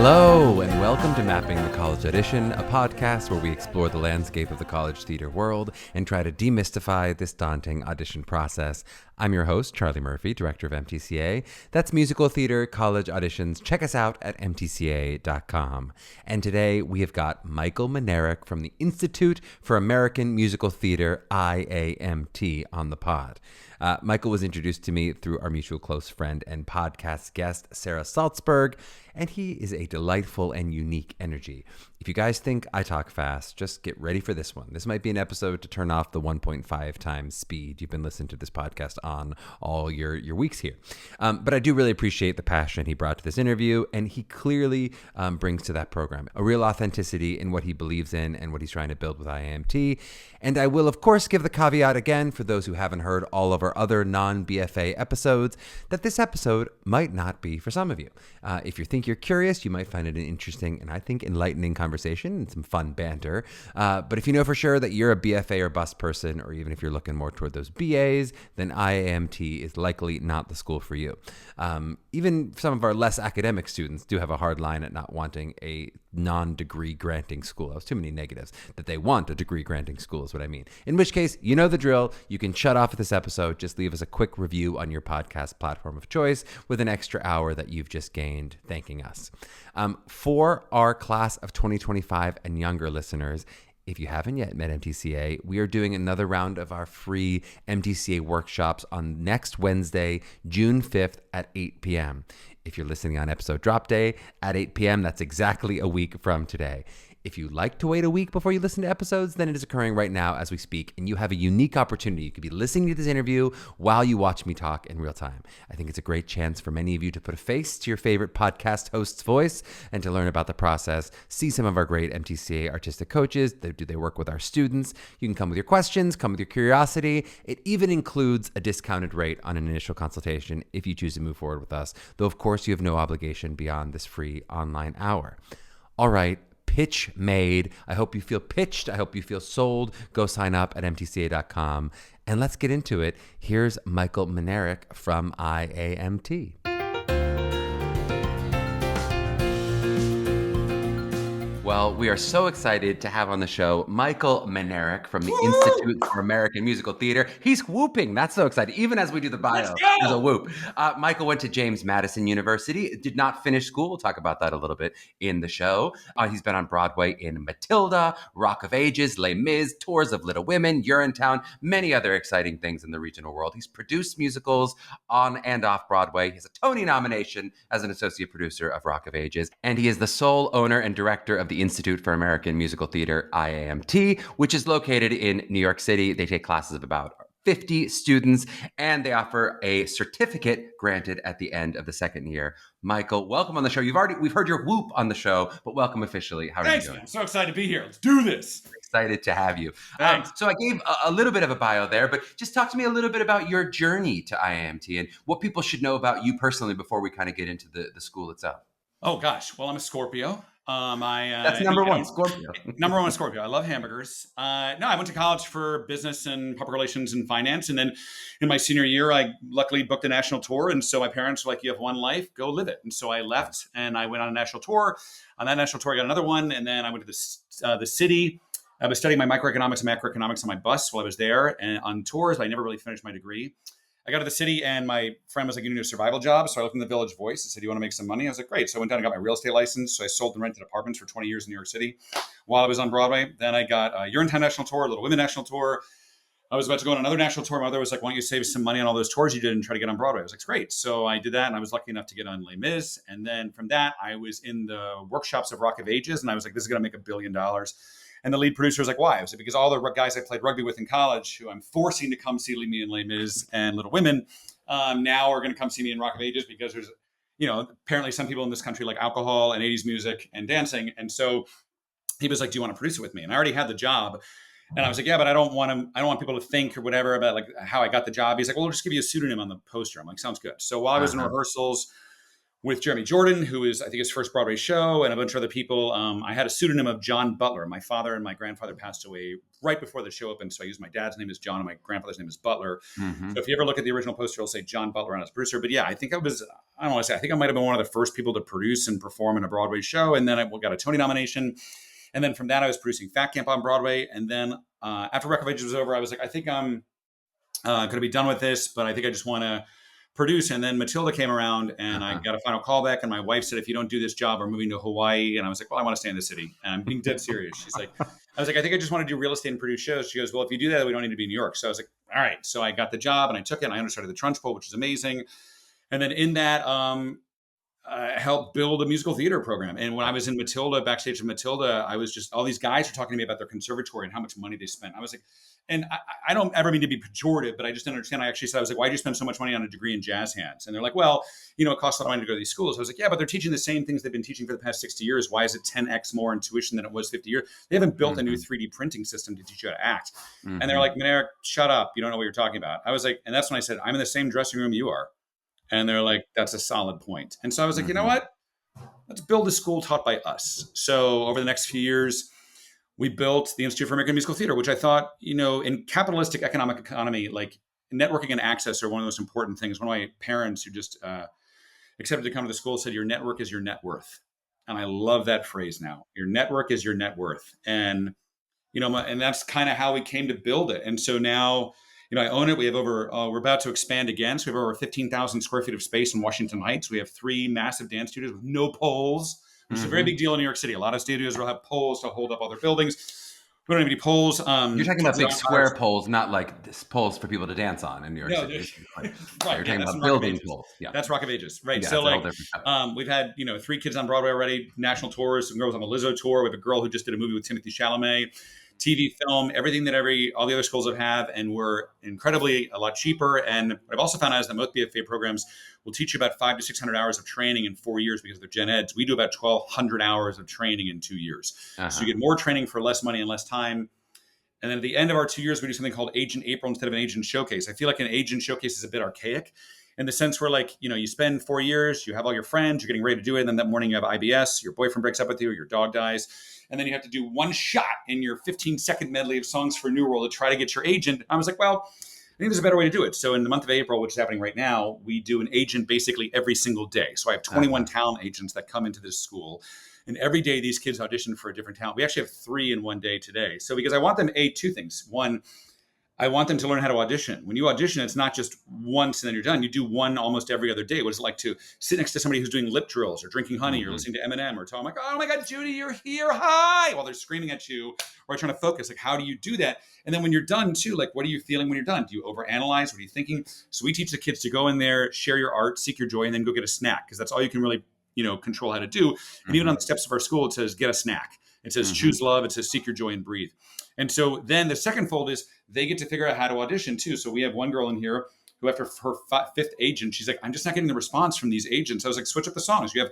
Hello, and welcome to Mapping the College Audition, a podcast where we explore the landscape of the college theater world and try to demystify this daunting audition process. I'm your host, Charlie Murphy, Director of MTCA. That's Musical Theater College Auditions. Check us out at mtca.com. And today we have got Michael Minarik from the Institute for American Musical Theater, IAMT, on the pod. Michael was introduced to me through our mutual close friend and podcast guest, Sarah Salzberg, and he is a delightful and unique energy. If you guys think I talk fast, just get ready for this one. This might be an episode to turn off the 1.5 times speed you've been listening to this podcast on all your weeks here. But I do really appreciate the passion he brought to this interview, and he clearly brings to that program a real authenticity in what he believes in and what he's trying to build with IAMT. And I will, of course, give the caveat again for those who haven't heard all of our other non-BFA episodes that this episode might not be for some of you. If you think you're curious, you might find it an interesting and I think enlightening conversation and some fun banter. But if you know for sure that you're a BFA or bust person, or even if you're looking more toward those BAs, then IAMT is likely not the school for you. Even some of our less academic students do have a hard line at not wanting a non-degree granting school. That was too many negatives. That they want a degree granting school is what I mean. In which case, you know the drill. You can shut off at this episode. Just leave us a quick review on your podcast platform of choice with an extra hour that you've just gained thanking us. For our class of 2025 and younger listeners, if you haven't yet met MTCA, we are doing another round of our free MTCA workshops on next Wednesday, June 5th at 8 p.m. If you're listening on episode drop day at 8 p.m., that's exactly a week from today. If you like to wait a week before you listen to episodes, then it is occurring right now as we speak, and you have a unique opportunity. You could be listening to this interview while you watch me talk in real time. I think it's a great chance for many of you to put a face to your favorite podcast host's voice and to learn about the process, see some of our great MTCA artistic coaches. Do they work with our students? You can come with your questions, come with your curiosity. It even includes a discounted rate on an initial consultation if you choose to move forward with us, though of course you have no obligation beyond this free online hour. All right. Pitch made. I hope you feel pitched. I hope you feel sold. Go sign up at mtca.com. And let's get into it. Here's Michael Minarik from IAMT. Well, we are so excited to have on the show Michael Minarik from the Institute for American Musical Theater. He's whooping. That's so exciting. Even as we do the bio, there's a whoop. Michael went to James Madison University, did not finish school. We'll talk about that a little bit in the show. He's been on Broadway in Matilda, Rock of Ages, Les Mis, Tours of Little Women, Urinetown, many other exciting things in the regional world. He's produced musicals on and off Broadway. He has a Tony nomination as an associate producer of Rock of Ages, and he is the sole owner and director of the Institute for American Musical Theater, IAMT, which is located in New York City. They take classes of about 50 students, and they offer a certificate granted at the end of the second year. Michael, welcome on the show. We've heard your whoop on the show, but welcome officially. How are you doing? Man. I'm so excited to be here. Let's do this. Excited to have you. Thanks. So I gave a little bit of a bio there, but just talk to me a little bit about your journey to IAMT and what people should know about you personally before we kind of get into the school itself. Oh gosh, well I'm a Scorpio. That's number one, Scorpio. Number one, Scorpio. I love hamburgers. I went to college for business and public relations and finance. And then in my senior year, I luckily booked a national tour. And so my parents were like, you have one life, go live it. And so I left and I went on a national tour. On that national tour, I got another one. And then I went to the city. I was studying my microeconomics and macroeconomics on my bus while I was there and on tours. I never really finished my degree. I got to the city and my friend was like, you need a survival job. So I looked in the Village Voice and said, you want to make some money? I was like, great. So I went down and got my real estate license. So I sold and rented apartments for 20 years in New York City while I was on Broadway. Then I got a Urinetown National Tour, Little Women National Tour. I was about to go on another national tour. My mother was like, why don't you save some money on all those tours you did and try to get on Broadway? I was like, great. So I did that. And I was lucky enough to get on Les Mis. And then from that, I was in the workshops of Rock of Ages. And I was like, this is going to make $1 billion. And the lead producer was like, why? I was like, because all the guys I played rugby with in college, who I'm forcing to come see me in Les Mis and Little Women, now are going to come see me in Rock of Ages because there's, apparently some people in this country like alcohol and 80s music and dancing. And so he was like, do you want to produce it with me? And I already had the job. And I was like, yeah, but I don't want people to think or whatever about like how I got the job. He's like, well, we'll just give you a pseudonym on the poster. I'm like, sounds good. So while I was in rehearsals, with Jeremy Jordan, who is, I think, his first Broadway show, and a bunch of other people. I had a pseudonym of John Butler. My father and my grandfather passed away right before the show opened, so I used my dad's name as John and my grandfather's name is Butler. Mm-hmm. So if you ever look at the original poster, it'll say John Butler on his producer. But yeah, I think I don't want to say, I think I might have been one of the first people to produce and perform in a Broadway show, and then I got a Tony nomination. And then from that, I was producing Fat Camp on Broadway. And then after Rock of Ages was over, I was like, I think I'm going to be done with this, but I think I just want to produce. And then Matilda came around and I got a final callback. And my wife said, if you don't do this job, we're moving to Hawaii. And I was like, well, I want to stay in the city. And I'm being dead serious. She's like, I was like, I think I just want to do real estate and produce shows. She goes, well, if you do that, we don't need to be in New York. So I was like, all right. So I got the job and I took it and I started the Trunch Bowl, which is amazing. And then in that, helped build a musical theater program. And when I was in Matilda, backstage in Matilda, I was just, all these guys were talking to me about their conservatory and how much money they spent. I was like, and I don't ever mean to be pejorative, but I just didn't understand. I actually said, I was like, why do you spend so much money on a degree in jazz hands? And they're like, well, you know, it costs a lot of money to go to these schools. I was like, yeah, but they're teaching the same things they've been teaching for the past 60 years. Why is it 10x more in tuition than it was 50 years? They haven't built a new 3D printing system to teach you how to act. And they're like, Minarik, shut up. You don't know what you're talking about. I was like, and that's when I said, I'm in the same dressing room you are. And they're like, that's a solid point. And so I was like, you know what? Let's build a school taught by us. So over the next few years, we built the Institute for American Musical Theater, which I thought, you know, in capitalistic economic economy, like networking and access are one of the most important things. One of my parents who just accepted to come to the school said, your network is your net worth. And I love that phrase now. Your network is your net worth. And, you know, and that's kind of how we came to build it. And so now, you know, I own it. We have over, we're about to expand again. So we have over 15,000 square feet of space in Washington Heights. We have 3 massive dance studios with no poles, which is a very big deal in New York City. A lot of studios will have poles to hold up other buildings. We don't have any poles. You're talking about big square poles, not like poles for people to dance on in New York City. Right. You're talking about building poles. Yeah. That's Rock of Ages. Right. Yeah, so like, we've had, you know, 3 kids on Broadway already, national tours, some girls on the Lizzo tour. We have a girl who just did a movie with Timothy Chalamet. TV, film, everything that all the other schools have, and we're incredibly a lot cheaper. And what I've also found out is that most BFA programs will teach you about 500 to 600 hours of training in 4 years because they're gen eds. We do about 1,200 hours of training in 2 years. So you get more training for less money and less time. And then at the end of our 2 years, we do something called Agent April instead of an Agent Showcase. I feel like an Agent Showcase is a bit archaic in the sense where, like, you know, you spend 4 years, you have all your friends, you're getting ready to do it. And then that morning you have IBS, your boyfriend breaks up with you, or your dog dies. And then you have to do one shot in your 15-second medley of songs for New World to try to get your agent. I was like, well, I think there's a better way to do it. So in the month of April, which is happening right now, we do an agent basically every single day. So I have 21 talent agents that come into this school. And every day these kids audition for a different talent. We actually have 3 in one day today. So because I want them, 2 things. One, I want them to learn how to audition. When you audition, it's not just once and then you're done. You do one almost every other day. What is it like to sit next to somebody who's doing lip drills or drinking honey or listening to Eminem or telling them, like, oh my God, Judy, you're here. Hi. While they're screaming at you or trying to focus. Like, how do you do that? And then when you're done too, like, what are you feeling when you're done? Do you overanalyze? What are you thinking? So we teach the kids to go in there, share your art, seek your joy, and then go get a snack. Because that's all you can really, you know, control how to do. And even on the steps of our school, it says, get a snack. It says, choose love. It says, seek your joy and breathe. And so then the second fold is they get to figure out how to audition too. So we have one girl in here who after her 5th agent, she's like, I'm just not getting the response from these agents. I was like, switch up the songs. You have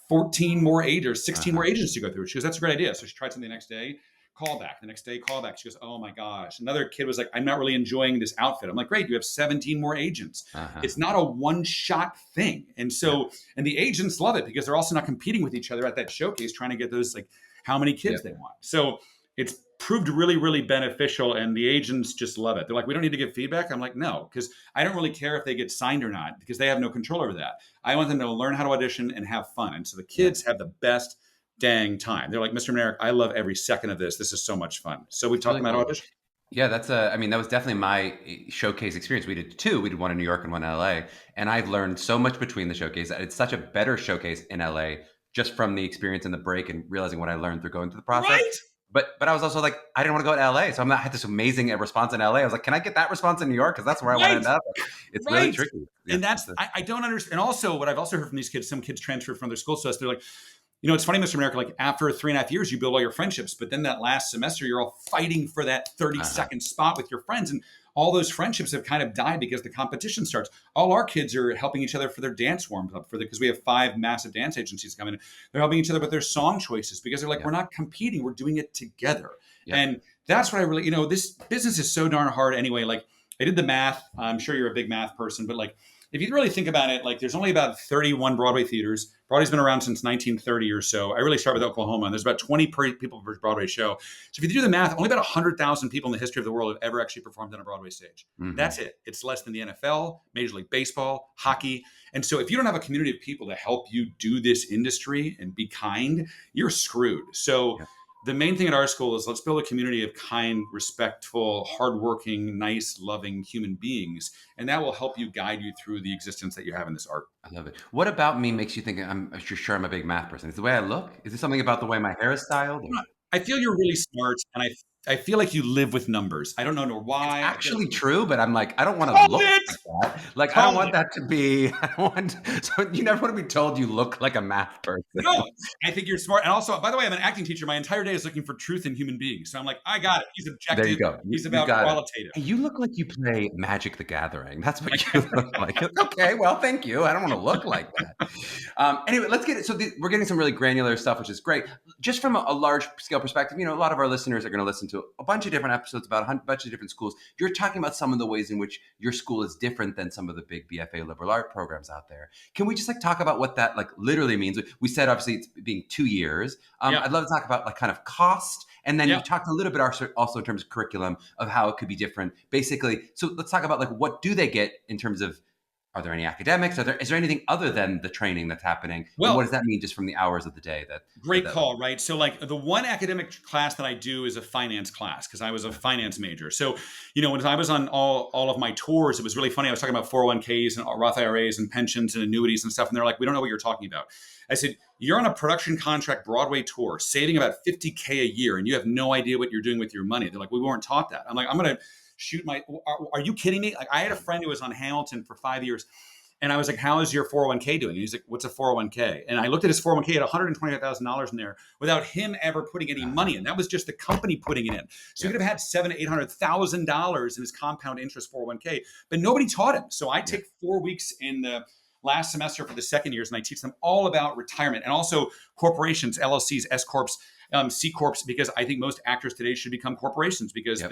14 more agents, 16 more agents to go through. She goes, that's a great idea. So she tried something the next day, call back. The next day, call back. She goes, oh my gosh. Another kid was like, I'm not really enjoying this outfit. I'm like, great. You have 17 more agents. It's not a one-shot thing. And so, and the agents love it because they're also not competing with each other at that showcase, trying to get those, like, how many kids they want. So it's proved really, really beneficial. And the agents just love it. They're like, we don't need to give feedback. I'm like, no, because I don't really care if they get signed or not, because they have no control over that. I want them to learn how to audition and have fun. And so the kids have the best dang time. They're like, Mr. Minarik, I love every second of this. This is so much fun. So we've talked about audition. Yeah, I mean, that was definitely my showcase experience. We did 2. We did one in New York and one in LA. And I've learned so much between the showcase. It's such a better showcase in LA just from the experience and the break and realizing what I learned through going through the process. Right. But I was also like, I didn't want to go to LA. So I had this amazing response in LA. I was like, can I get that response in New York? Because that's where I want to end up. It's really tricky. Yeah. And that's, I don't understand. And also what I've also heard from these kids, some kids transferred from their schools to us. They're like, you know, it's funny, Mr. Minarik, like after 3.5 years, you build all your friendships, but then that last semester, you're all fighting for that 30-second spot with your friends. And all those friendships have kind of died because the competition starts. All our kids are helping each other for their dance warm up because we have 5 massive dance agencies coming in. They're helping each other with their song choices because they're like, we're not competing, we're doing it together. And that's what I really, you know, this business is so darn hard anyway. Like I did the math. I'm sure you're a big math person, but like if you really think about it, like there's only about 31 Broadway theaters. Broadway's been around since 1930 or so. I really started with Oklahoma, and there's about 20 people per Broadway show. So if you do the math, only about 100,000 people in the history of the world have ever actually performed on a Broadway stage. That's it. It's less than the NFL, Major League Baseball, hockey. And so if you don't have a community of people to help you do this industry and be kind, you're screwed. So the main thing at our school is let's build a community of kind, respectful, hardworking, nice, loving human beings. And that will help you guide you through the existence that you have in this art. I love it. What about me makes you think I'm sure I'm a big math person? Is it the way I look? Is it something about the way my hair is styled? Or? I feel you're really smart, and I feel like you live with numbers. I don't know why. It's actually true, but I'm like, I don't want to Called look it! like that. Like, I don't want that to be, I don't want, so you never want to be told you look like a math person. No, I think you're smart. And also, by the way, I'm an acting teacher. My entire day is looking for truth in human beings. So I'm like, I got it. He's objective. There you go. He's about qualitative. Hey, you look like you play Magic the Gathering. That's what you look like. Okay, well, thank you. I don't want to look like that. Anyway, let's get it. So we're getting some really granular stuff, which is great. Just from a large scale perspective, a lot of our listeners are going to listen to a bunch of different episodes about a bunch of different schools. You're talking about some of the ways in which your school is different than some of the big BFA liberal art programs out there. Can we just talk about what that literally means? We said obviously it's being 2 years. I'd love to talk about kind of cost. And then you talked a little bit also in terms of curriculum of how it could be different. Basically, so let's talk about what do they get in terms of, are there any academics? Is there anything other than the training that's happening? Well, and what does that mean just from the hours of the day? Great call, right? So the one academic class that I do is a finance class because I was a finance major. So, when I was on all of my tours, it was really funny. I was talking about 401ks and Roth IRAs and pensions and annuities and stuff. And they're like, we don't know what you're talking about. I said, you're on a production contract Broadway tour, saving about $50K a year, and you have no idea what you're doing with your money. They're like, we weren't taught that. I'm like, I'm going to shoot are you kidding me? Like, I had a friend who was on Hamilton for 5 years, and I was like, how is your 401k doing? And he's like, what's a 401k? And I looked at his 401k at $125,000 in there without him ever putting any money in. That was just the company putting it in. So he could have had $700,000-$800,000 in his compound interest 401k, but nobody taught him. So I take 4 weeks in the last semester for the second years, and I teach them all about retirement and also corporations, LLCs, S corps, C corps, because I think most actors today should become corporations because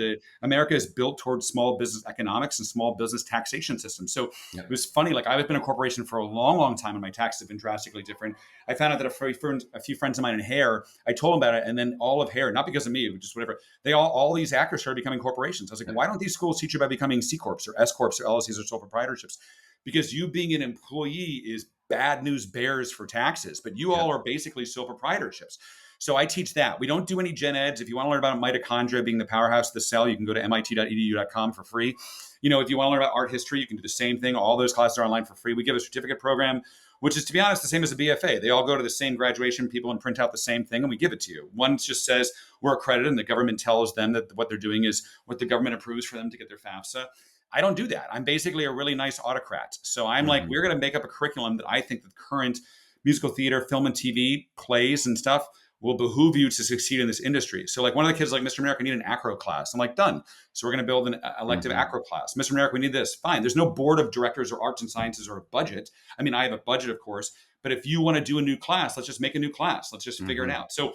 America is built towards small business economics and small business taxation systems. So it was funny. Like, I've been a corporation for a long, long time, and my taxes have been drastically different. I found out that a few friends of mine in hair, I told them about it, and then all of hair, not because of me, just whatever, all these actors started becoming corporations. I was like, why don't these schools teach you about becoming C corps or S corps or LLCs or sole proprietorships? Because you being an employee is bad news bears for taxes, but you all are basically sole proprietorships. So I teach that. We don't do any gen eds. If you want to learn about mitochondria being the powerhouse of the cell, you can go to mit.edu.com for free. If you want to learn about art history, you can do the same thing. All those classes are online for free. We give a certificate program, which is, to be honest, the same as a BFA. They all go to the same graduation people and print out the same thing, and we give it to you. One just says we're accredited, and the government tells them that what they're doing is what the government approves for them to get their FAFSA. I don't do that. I'm basically a really nice autocrat. So I'm like, we're going to make up a curriculum that I think the current musical theater, film and TV, plays and stuff will behoove you to succeed in this industry. So like one of the kids like, Mr. Minarik, I need an acro class. I'm like, done. So we're going to build an elective acro class. Mr. Minarik, we need this. Fine. There's no board of directors or arts and sciences or a budget. I mean, I have a budget, of course, but if you want to do a new class, let's just make a new class. Let's just figure it out. So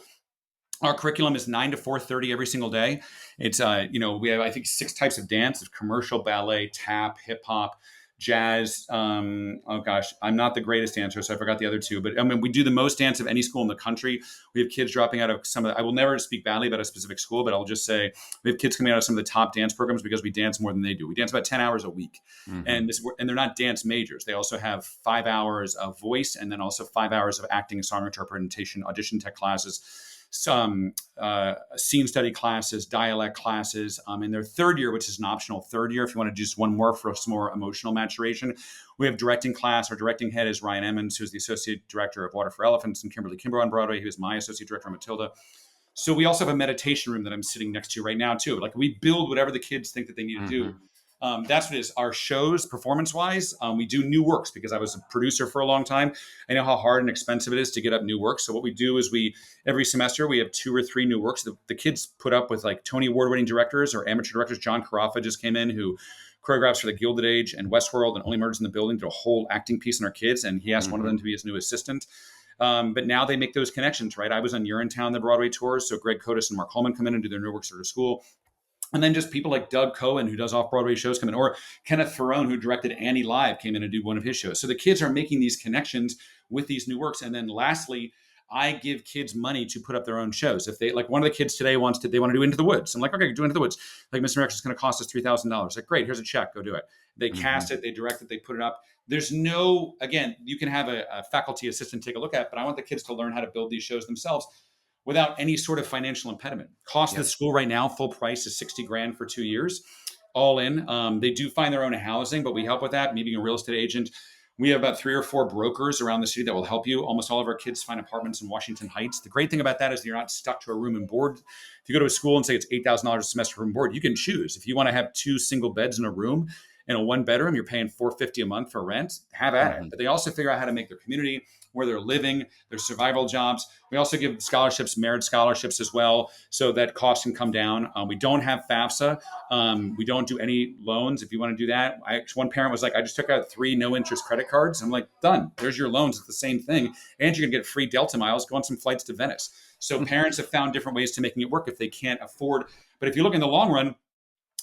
our curriculum is 9 to 4:30 every single day. It's, we have, I think, 6 types of dance: of commercial, ballet, tap, hip hop, jazz. Oh gosh, I'm not the greatest dancer, so I forgot the other 2. But I mean, we do the most dance of any school in the country. We have kids dropping out of some of the, I will never speak badly about a specific school, but I'll just say we have kids coming out of some of the top dance programs because we dance more than they do. We dance about 10 hours a week, and they're not dance majors. They also have 5 hours of voice, and then also 5 hours of acting, song interpretation, audition tech classes, some scene study classes, dialect classes. In their third year, which is an optional third year, if you want to do just one more for some more emotional maturation, we have directing class. Our directing head is Ryan Emmons, who's the associate director of Water for Elephants, and Kimberly Kimber on Broadway, who is my associate director on Matilda. So we also have a meditation room that I'm sitting next to right now too. Like, we build whatever the kids think that they need to do. That's what it is. Our shows, performance-wise, we do new works because I was a producer for a long time. I know how hard and expensive it is to get up new works. So what we do is every semester, we have 2 or 3 new works. The kids put up with like Tony Award-winning directors or amateur directors. John Carafa just came in, who choreographs for The Gilded Age and Westworld and Only Murders in the Building, did a whole acting piece on our kids. And he asked one of them to be his new assistant. But now they make those connections, right? I was on Urinetown, the Broadway tours. So Greg Cotis and Mark Holman come in and do their new works at our school. And then just people like Doug Cohen, who does off-Broadway shows, come in, or Kenneth Ferrone, who directed Annie Live, came in and do one of his shows. So the kids are making these connections with these new works. And then lastly, I give kids money to put up their own shows. If they, like, one of the kids today they want to do Into the Woods. I'm like, okay, do Into the Woods. Like, Mr. America is going to cost us $3,000. Like, great, here's a check, go do it. They cast it, they direct it, they put it up. There's no, again, you can have a faculty assistant take a look at it, but I want the kids to learn how to build these shows themselves without any sort of financial impediment. Cost of the school right now, full price is $60,000 for 2 years, all in. They do find their own housing, but we help with that. Me being a real estate agent, we have about 3 or 4 brokers around the city that will help you. Almost all of our kids find apartments in Washington Heights. The great thing about that is you're not stuck to a room and board. If you go to a school and say it's $8,000 a semester room and board, you can choose. If you want to have 2 single beds in a room and a 1 bedroom, you're paying $450 a month for rent, have at it. But they also figure out how to make their community, where they're living, their survival jobs. We also give scholarships, merit scholarships as well, so that costs can come down. We don't have FAFSA. We don't do any loans. If you want to do that, one parent was like, I just took out 3 no interest credit cards. I'm like, done. There's your loans. It's the same thing. And you're gonna get free Delta miles, go on some flights to Venice. So parents have found different ways to making it work if they can't afford. But if you look in the long run,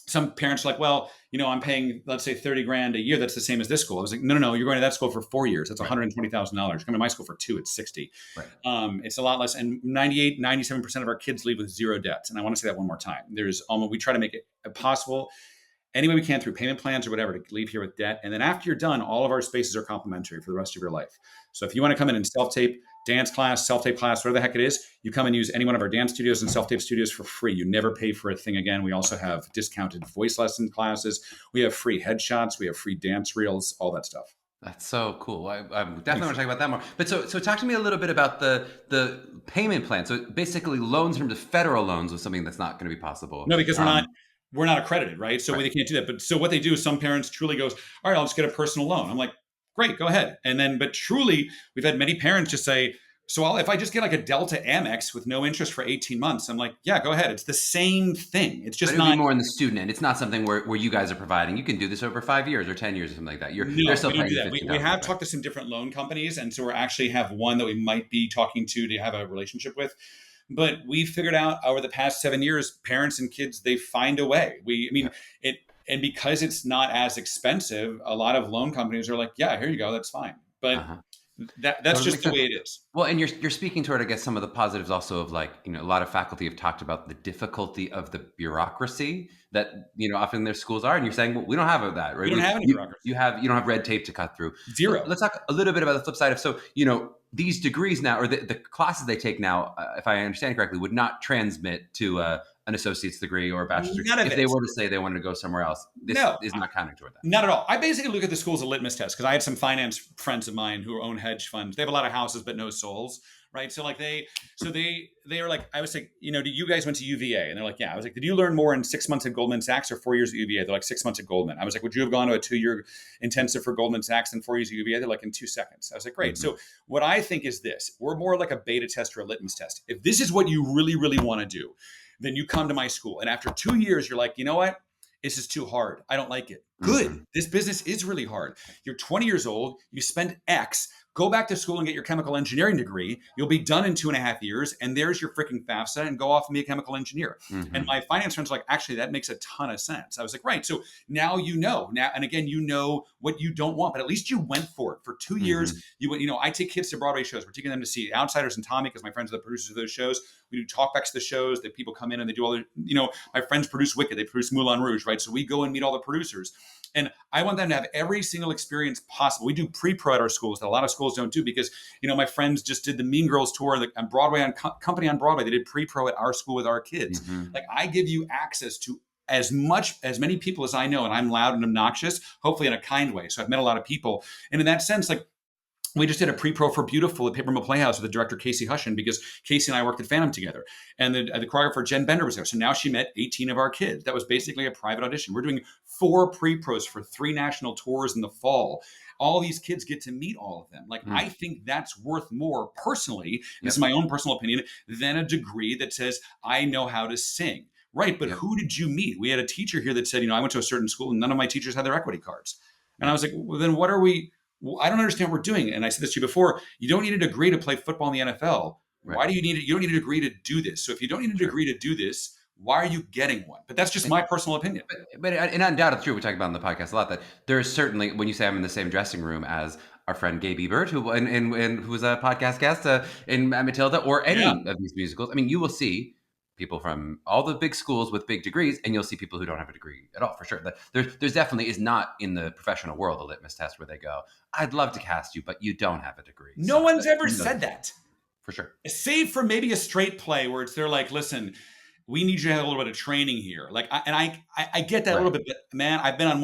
some parents are like, well, I'm paying, let's say, $30,000 a year. That's the same as this school. I was like, no, you're going to that school for 4 years. That's $120,000. Coming to my school for 2, it's 60. Right. It's a lot less. And 97% of our kids leave with 0 debts. And I want to say that one more time. We try to make it possible any way we can through payment plans or whatever to leave here with debt. And then after you're done, all of our spaces are complimentary for the rest of your life. So if you want to come in and self-tape, dance class, self-tape class, whatever the heck it is, you come and use any one of our dance studios and self-tape studios for free. You never pay for a thing again. We also have discounted voice lesson classes. We have free headshots. We have free dance reels, all that stuff. That's so cool. I definitely want to talk about that more. But so talk to me a little bit about the payment plan. So basically loans in terms of federal loans was something that's not going to be possible. No, because we're not accredited, right? So they can't do that. But so what they do is some parents truly goes, all right, I'll just get a personal loan. I'm like, great, go ahead. And then, but truly, we've had many parents just say, so if I just get like a Delta Amex with no interest for 18 months, I'm like, yeah, go ahead. It's the same thing. It's just not more in the student end. It's not something where you guys are providing. You can do this over 5 years or 10 years or something like that. They're still paying that. We have talked to some different loan companies. And so we actually have one that we might be talking to have a relationship with. But we figured out over the past 7 years, parents and kids, they find a way. And because it's not as expensive, a lot of loan companies are like, yeah, here you go. That's fine. But that's just the way it is. Well, and you're speaking toward, I guess, some of the positives also of like, a lot of faculty have talked about the difficulty of the bureaucracy that, often their schools are. And you're saying, well, we don't have that, right? We don't have any bureaucracy. You don't have red tape to cut through. 0. Let's talk a little bit about the flip side of, so, these degrees now, or the classes they take now, if I understand correctly, would not transmit to an associate's degree or a bachelor's degree. If they were to say they wanted to go somewhere else, this is not counting toward that. Not at all. I basically look at the school as a litmus test because I had some finance friends of mine who own hedge funds. They have a lot of houses, but no souls, right? So like they are like, I was like, do you guys went to UVA? And they're like, yeah. I was like, did you learn more in 6 months at Goldman Sachs or 4 years at UVA? They're like 6 months at Goldman. I was like, would you have gone to a 2-year intensive for Goldman Sachs and 4 years at UVA? They're like, in 2 seconds. I was like, great. Mm-hmm. So what I think is this, we're more like a beta test or a litmus test. If this is what you really, really want to do, then you come to my school. And after 2 years, you're like, you know what? This is too hard. I don't like it. Good. Mm-hmm. This business is really hard. You're 20 years old. You spend X. Go back to school and get your chemical engineering degree. You'll be done in 2.5 years. And there's your freaking FAFSA and go off and be a chemical engineer. Mm-hmm. And my finance friends were like, actually, that makes a ton of sense. I was like, right. So now now, and again, what you don't want, but at least you went for it for 2 years. Mm-hmm. I take kids to Broadway shows. We're taking them to see Outsiders and Tommy because my friends are the producers of those shows. We do talkbacks to the shows that people come in and they do all their, my friends produce Wicked. They produce Moulin Rouge, right? So we go and meet all the producers. And I want them to have every single experience possible. We do pre-pro at our schools that a lot of schools don't do because, my friends just did the Mean Girls tour on Broadway, on Company on Broadway. They did pre-pro at our school with our kids. Mm-hmm. Like I give you access to as many people as I know, and I'm loud and obnoxious, hopefully in a kind way. So I've met a lot of people. And in that sense, like, we just did a pre-pro for Beautiful at Paper Mill Playhouse with the director, Casey Hushin, because Casey and I worked at Phantom together. And the choreographer, Jen Bender, was there. So now she met 18 of our kids. That was basically a private audition. We're doing 4 pre-pros for 3 national tours in the fall. All these kids get to meet all of them. Like, I think that's worth more personally, this is my own personal opinion, than a degree that says, I know how to sing. Right, but who did you meet? We had a teacher here that said, I went to a certain school and none of my teachers had their equity cards. And I was like, well, then what are we... Well, I don't understand what we're doing. And I said this to you before, you don't need a degree to play football in the NFL. Right. Why do you need it? You don't need a degree to do this. So if you don't need a degree to do this, why are you getting one? But that's just my personal opinion. But and undoubtedly true. We talk about on the podcast a lot that there's certainly, when you say I'm in the same dressing room as our friend Gabe Ebert, and who was a podcast guest in Matilda, or Yeah. any of these musicals. I mean, you will see people from all the big schools with big degrees, and you'll see people who don't have a degree at all, for sure. There's definitely is not in the professional world a litmus test where they go, I'd love to cast you, but you don't have a degree. No one's ever said that. For sure. Save for maybe a straight play where they're like, listen, we need you to have a little bit of training here. Like, I get that a little bit, but man, I've been on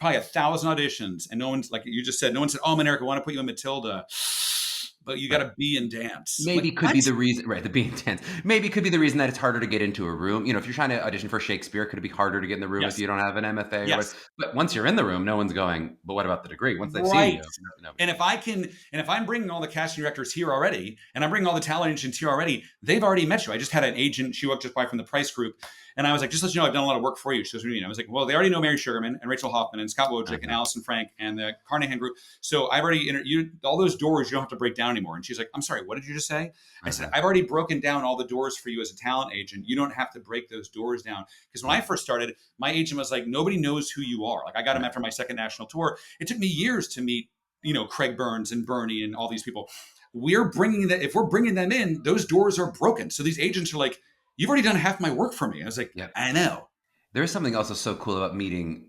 probably 1,000 auditions, and no one's, like you just said, no one said, oh, Minarik, I want to put you in Matilda, but you got to be in dance. Maybe could be the reason, right? The be in dance. Maybe could be the reason that it's harder to get into a room. If you're trying to audition for Shakespeare, could it be harder to get in the room if you don't have an MFA? Yes. But once you're in the room, no one's going, but what about the degree? Once they've right. seen you. And if I'm bringing all the casting directors here already, and I'm bringing all the talent agents here already, they've already met you. I just had an agent, she walked just by from the Price Group. And I was like, just let you know, I've done a lot of work for you. She goes, what do you mean? I was like, well, they already know Mary Sugarman and Rachel Hoffman and Scott Wojcik and Allison Frank and the Carnahan Group. So I've already interviewed all those doors. You don't have to break down anymore. And she's like, I'm sorry, what did you just say? I said, I've already broken down all the doors for you as a talent agent. You don't have to break those doors down. Because when I first started, my agent was like, nobody knows who you are. Like, I got him after my second national tour. It took me years to meet, Craig Burns and Bernie and all these people. If we're bringing them in, those doors are broken. So these agents are like, you've already done half my work for me. I was like, I know. There's something also so cool about meeting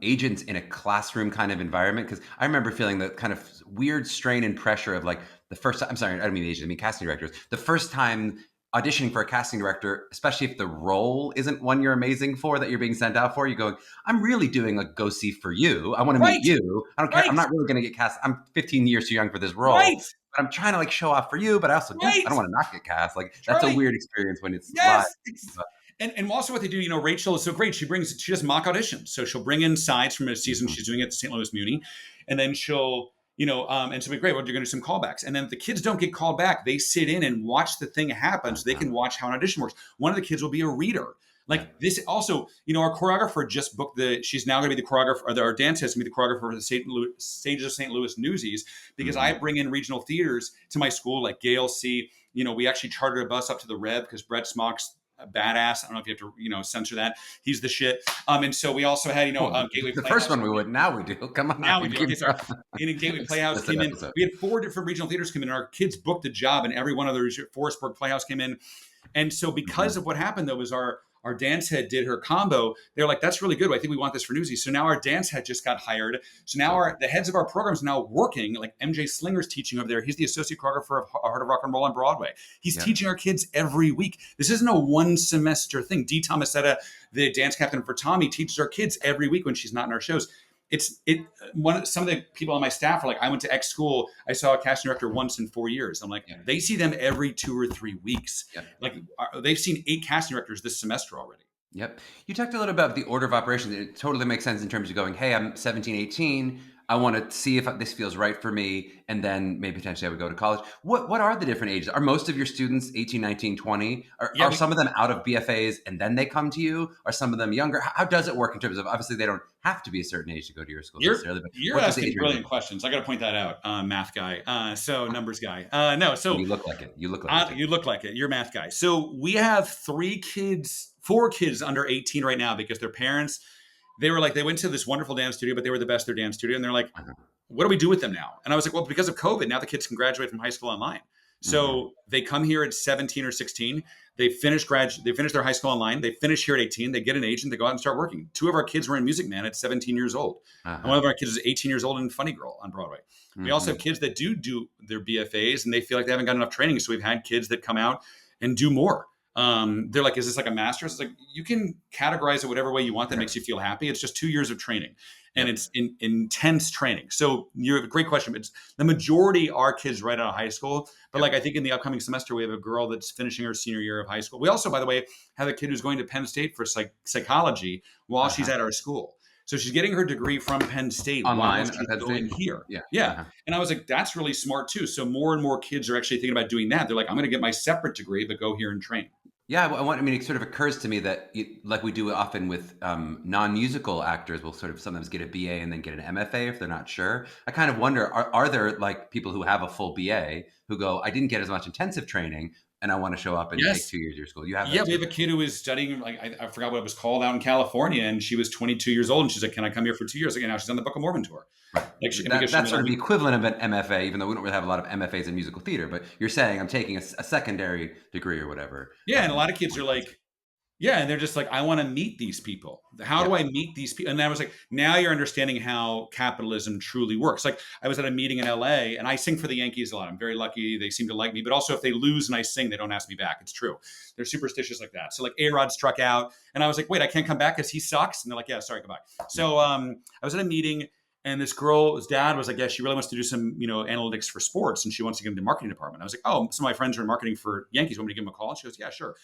agents in a classroom kind of environment, because I remember feeling the kind of weird strain and pressure of like the first time, I'm sorry, I don't mean agents, I mean casting directors. The first time auditioning for a casting director, especially if the role isn't one you're amazing for, that you're being sent out for, you're going, I'm really doing a go see for you. I want to meet you. I don't care. I'm not really going to get cast. I'm 15 years too young for this role. But I'm trying to like show off for you, but I also I don't want to not get cast. Like that's a weird experience when it's live. And also what they do, Rachel is so great. She does mock auditions. So she'll bring in sides from a season she's doing at the St. Louis Muni. And then she'll, and so great, well, you're going to do some callbacks. And then if the kids don't get called back, they sit in and watch the thing happen so they can watch how an audition works. One of the kids will be a reader. Like this also, our choreographer just booked she's now going to be the choreographer, or our dance has to be the choreographer for the Stages of St. Louis Newsies, because I bring in regional theaters to my school, like Gale C. We actually chartered a bus up to the Rev because Brett Smock's a badass. I don't know if you have to, censor that. He's the shit. And so we also had, Gateway the Playhouse. first one we would. Now we do. Come on. Now we do. Okay, sorry. And Gateway Playhouse came in. We had 4 different regional theaters come in. And our kids booked a job, and every one of those, Forestburg Playhouse came in. And so because of what happened, though, was our dance head did her combo. They're like, that's really good. I think we want this for Newsies. So now our dance head just got hired. So now the heads of our programs are now working. Like MJ Slinger's teaching over there. He's the associate choreographer of Heart of Rock and Roll on Broadway. He's teaching our kids every week. This isn't a one semester thing. Dee Tomasetta, the dance captain for Tommy, teaches our kids every week when she's not in our shows. Some of the people on my staff are like, I went to X school. I saw a casting director once in 4 years. I'm like, they see them every 2 or 3 weeks. Like they've seen 8 casting directors this semester already. Yep. You talked a little about the order of operations. It totally makes sense in terms of going, hey, I'm 17, 18. I want to see if this feels right for me. And then maybe potentially I would go to college. What are the different ages? Are most of your students 18, 19, 20? Are some of them out of BFAs and then they come to you? Are some of them younger? How does it work in terms of, obviously they don't have to be a certain age to go to your school necessarily. But you're asking brilliant questions. I got to point that out, math guy. Numbers guy. No, so you look like it. You look like it. You look like it. You're a math guy. So we have 4 kids under 18 right now because their parents, they were like, they went to this wonderful dance studio, but they were the best at their dance studio. And they're like, what do we do with them now? And I was like, well, because of COVID, now the kids can graduate from high school online. So they come here at 17 or 16. They finish their high school online. They finish here at 18. They get an agent. They go out and start working. 2 of our kids were in Music Man at 17 years old. And one of our kids is 18 years old in Funny Girl on Broadway. We also have kids that do their BFAs and they feel like they haven't got enough training. So we've had kids that come out and do more. They're like, is this like a master's? It's like, you can categorize it whatever way you want that makes you feel happy. It's just 2 years of training and it's intense training. So you have a great question. It's the majority are kids right out of high school. But like, I think in the upcoming semester, we have a girl that's finishing her senior year of high school. We also, by the way, have a kid who's going to Penn State for psychology while she's at our school. So she's getting her degree from Penn State online. While she's going here. Yeah. And I was like, that's really smart too. So more and more kids are actually thinking about doing that. They're like, I'm going to get my separate degree, but go here and train. Yeah, it sort of occurs to me that, like we do often with non-musical actors, we'll sort of sometimes get a BA and then get an MFA if they're not sure. I kind of wonder, are there like people who have a full BA who go, I didn't get as much intensive training, and I want to show up and take Yes. 2 years of your school. You have Yeah, that we too. have a kid who is studying, like, I forgot what it was called out in California, and she was 22 years old, and she's like, "Can I come here for 2 years?" Again, now she's on the Book of Mormon tour. Right. Like, because she That's made sort all of the these. equivalent of an MFA, even though we don't really have a lot of MFAs in musical theater. But you're saying I'm taking a secondary degree or whatever. Yeah, and a lot of kids One are concept. like, yeah, and they're just like, I want to meet these people. How do Yeah. I meet these people? And I was like, now you're understanding how capitalism truly works. Like, I was at a meeting in LA, and I sing for the Yankees a lot. I'm very lucky; they seem to like me. But also, if they lose and I sing, they don't ask me back. It's true. They're superstitious like that. So, like, A-Rod struck out, and I was like, wait, I can't come back because he sucks. And they're like, yeah, sorry, goodbye. So, I was at a meeting. And this girl's dad was like, yeah, she really wants to do some, analytics for sports, and she wants to get into the marketing department. I was like, oh, some of my friends are in marketing for Yankees. Want me to give them a call? And she goes, yeah, sure.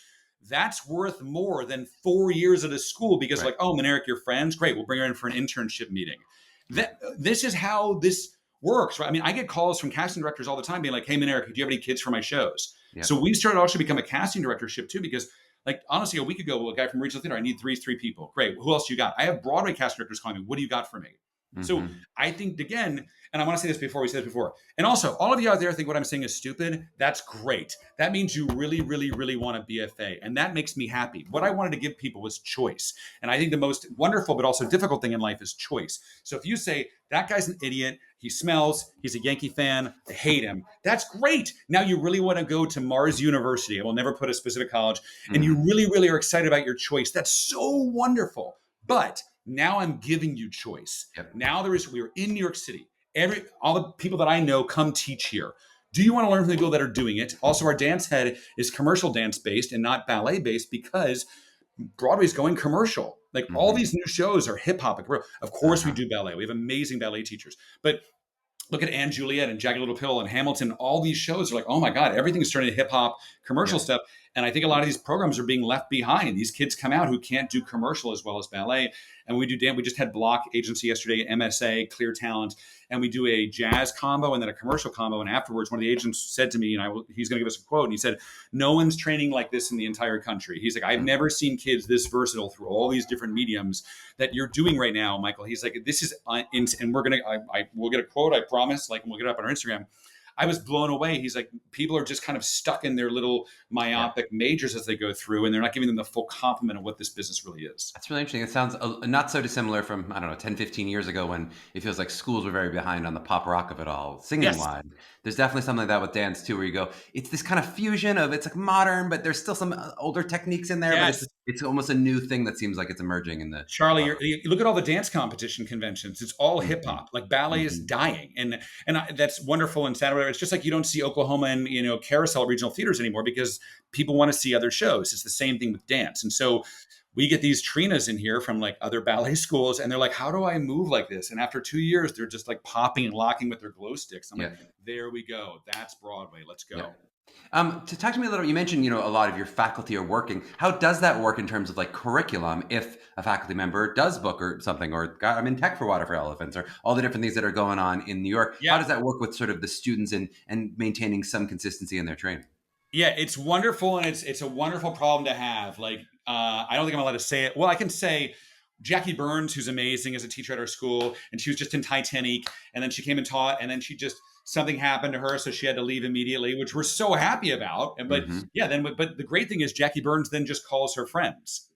That's worth more than 4 years at a school because, Right. like, oh, Minarik, your friends, great, we'll bring her in for an internship meeting. This is how this works, right? I mean, I get calls from casting directors all the time being like, hey, Minarik, do you have any kids for my shows? Yeah. So we started also become a casting directorship too, because, like, honestly, a week ago, a guy from regional theater, I need three people. Great. Who else you got? I have Broadway casting directors calling me. What do you got for me? So Mm-hmm. I think, again, and I want to say this before we said this before, and also all of you out there think what I'm saying is stupid. That's great. That means you really, really, really want a BFA, and that makes me happy. What I wanted to give people was choice, and I think the most wonderful but also difficult thing in life is choice. So if you say that guy's an idiot, he smells, he's a Yankee fan, I hate him, that's great. Now you really want to go to Mars University. I will never put a specific college, and you Mm-hmm. really, really are excited about your choice. That's so wonderful, but now I'm giving you choice. Yep. Now we're in New York City. All the people that I know come teach here. Do you want to learn from the people that are doing it? Also, our dance head is commercial dance based and not ballet based because Broadway's going commercial. Like, all Mm-hmm. these new shows are hip hop. Of course, we Uh-huh. do ballet. We have amazing ballet teachers, but look at Anne Juliet and Jagged Little Pill and Hamilton. All these shows are like, oh my God, everything's turning to hip hop commercial Yep. stuff. And I think a lot of these programs are being left behind. These kids come out who can't do commercial as well as ballet. And we do dance. We just had Block Agency yesterday, MSA, Clear Talent, and we do a jazz combo and then a commercial combo. And afterwards, one of the agents said to me, and he's going to give us a quote, and he said, "No one's training like this in the entire country." He's like, "I've never seen kids this versatile through all these different mediums that you're doing right now, Michael." He's like, "This is," and we're gonna, we'll get a quote, I promise. Like, and we'll get it up on our Instagram. I was blown away. He's like, people are just kind of stuck in their little Yeah. myopic majors as they go through, and they're not giving them the full complement of what this business really is. That's really interesting. It sounds not so dissimilar from, I don't know, 10, 15 years ago when it feels like schools were very behind on the pop rock of it all, singing Yes. wise. There's definitely something like that with dance too, where you go, it's this kind of fusion of, it's like modern, but there's still some older techniques in there, but Yes. it's almost a new thing that seems like it's emerging in the Charlie, pop you look at all the dance competition conventions. It's all rock. hip hop. Like, ballet is Hmm. dying, and that's wonderful and sad. Or whatever. It's just like you don't see Oklahoma and Carousel regional theaters anymore because people want to see other shows. It's the same thing with dance, and so we get these Trinas in here from like other ballet schools, and they're like, "How do I move like this?" And after 2 years, they're just like popping and locking with their glow sticks. I'm Yeah. like, "There we go. That's Broadway. Let's go." Yeah. To talk to me a little, you mentioned, a lot of your faculty are working. How does that work in terms of like curriculum? If a faculty member does book or something, or God, I'm in tech for Water for Elephants, or all the different things that are going on in New York, how Yeah. does that work with sort of the students and maintaining some consistency in their training? Yeah, it's wonderful, and it's a wonderful problem to have. Like, I don't think I'm allowed to say it. Well, I can say Jackie Burns, who's amazing as a teacher at our school, and she was just in Titanic, and then she came and taught, and then something happened to her, so she had to leave immediately, which we're so happy about. But Hmm. yeah, but the great thing is Jackie Burns then just calls her friends.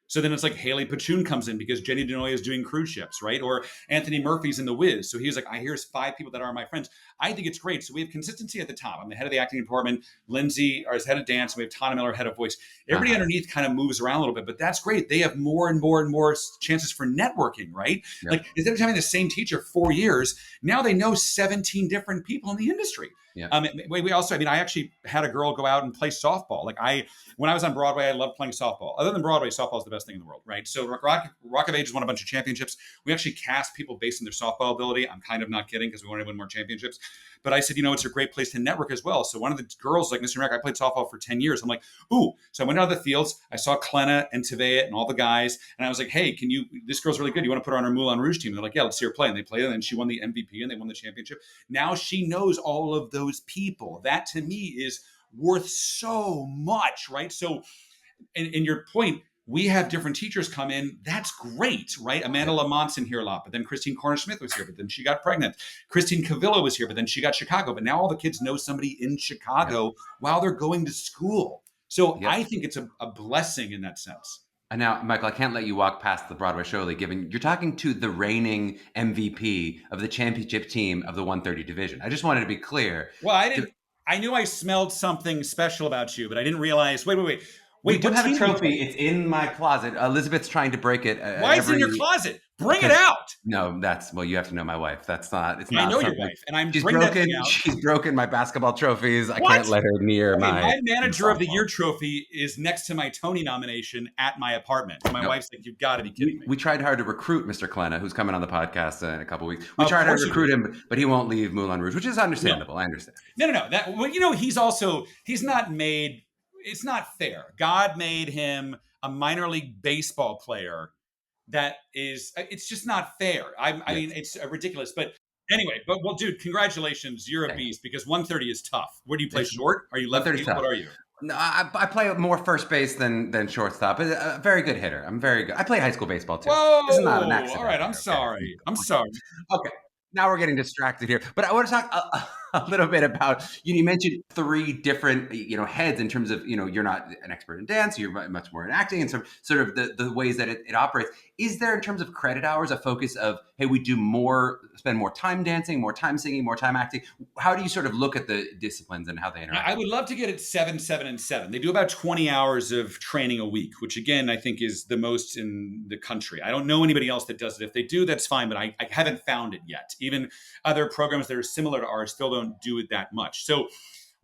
So then it's like Haley Pachoon comes in because Jenny Denoy is doing cruise ships, right? Or Anthony Murphy's in The Wiz. So he's like, here's 5 people that are my friends. I think it's great. So we have consistency at the top. I'm the head of the acting department. Lindsay is head of dance. And we have Tana Miller, head of voice. Everybody Uh-huh. underneath kind of moves around a little bit, but that's great. They have more and more and more chances for networking, right? Yep. Like, instead of having the same teacher 4 years, now they know 17 different people in the industry. Yeah. We also, I actually had a girl go out and play softball. When I was on Broadway, I loved playing softball. Other than Broadway, softball is the best thing in the world, right? So Rock of Ages won a bunch of championships. We actually cast people based on their softball ability. I'm kind of not kidding because we wanted to win more championships. But I said, it's a great place to network as well. So one of the girls was like, "Mr. Minarik, I played softball for 10 years. I'm like, ooh. So I went out of the fields. I saw Klenna and Tavea and all the guys. And I was like, hey, this girl's really good. You want to put her on our Moulin Rouge team? And they're like, yeah, let's see her play. And they played, and she won the MVP and they won the championship. Now she knows all of those people. That to me is worth so much, right? So, in your point, we have different teachers come in. That's great, right? Amanda Lamont's in here a lot, but then Christine Corner-Smith was here, but then she got pregnant. Christine Cavillo was here, but then she got Chicago. But now all the kids know somebody in Chicago while they're going to school. So I think it's a blessing in that sense. And now, Michael, I can't let you walk past the Broadway show, given you're talking to the reigning MVP of the championship team of the 130 division. I just wanted to be clear. Well, I knew I smelled something special about you, but I didn't realize. Wait. We do have a trophy. It's in my closet. Elizabeth's trying to break it. Why is it in your closet? Bring it out. No, you have to know my wife. It's not. I know your wife, and she's broken. She's broken my basketball trophies. I can't let her near my manager of the year trophy is next to my Tony nomination at my apartment. My wife's like, "You've got to be kidding me." We tried hard to recruit Mr. Klenna, who's coming on the podcast in a couple of weeks. We tried hard to recruit him, but he won't leave Moulin Rouge, which is understandable. I understand. No. He's not made. It's not fair. God made him a minor league baseball player. It's just not fair. I mean, it's ridiculous. But anyway, dude, congratulations. You're a beast because 130 is tough. Where do you play short? Are you left field? What are you? No, I play more first base than shortstop. A very good hitter. I'm very good. I play high school baseball too. Whoa! This is not an accident. All right, I'm sorry. I'm sorry. Okay. Now we're getting distracted here, but I want to talk a little bit about, you mentioned 3 different, heads in terms of, you're not an expert in dance, you're much more in acting and sort of the ways that it operates. Is there, in terms of credit hours, a focus of, hey, we spend more time dancing, more time singing, more time acting? How do you sort of look at the disciplines and how they interact? I would love to get it 7, 7, and 7. They do about 20 hours of training a week, which again, I think is the most in the country. I don't know anybody else that does it. If they do, that's fine, but I haven't found it yet. Even other programs that are similar to ours still don't do it that much. So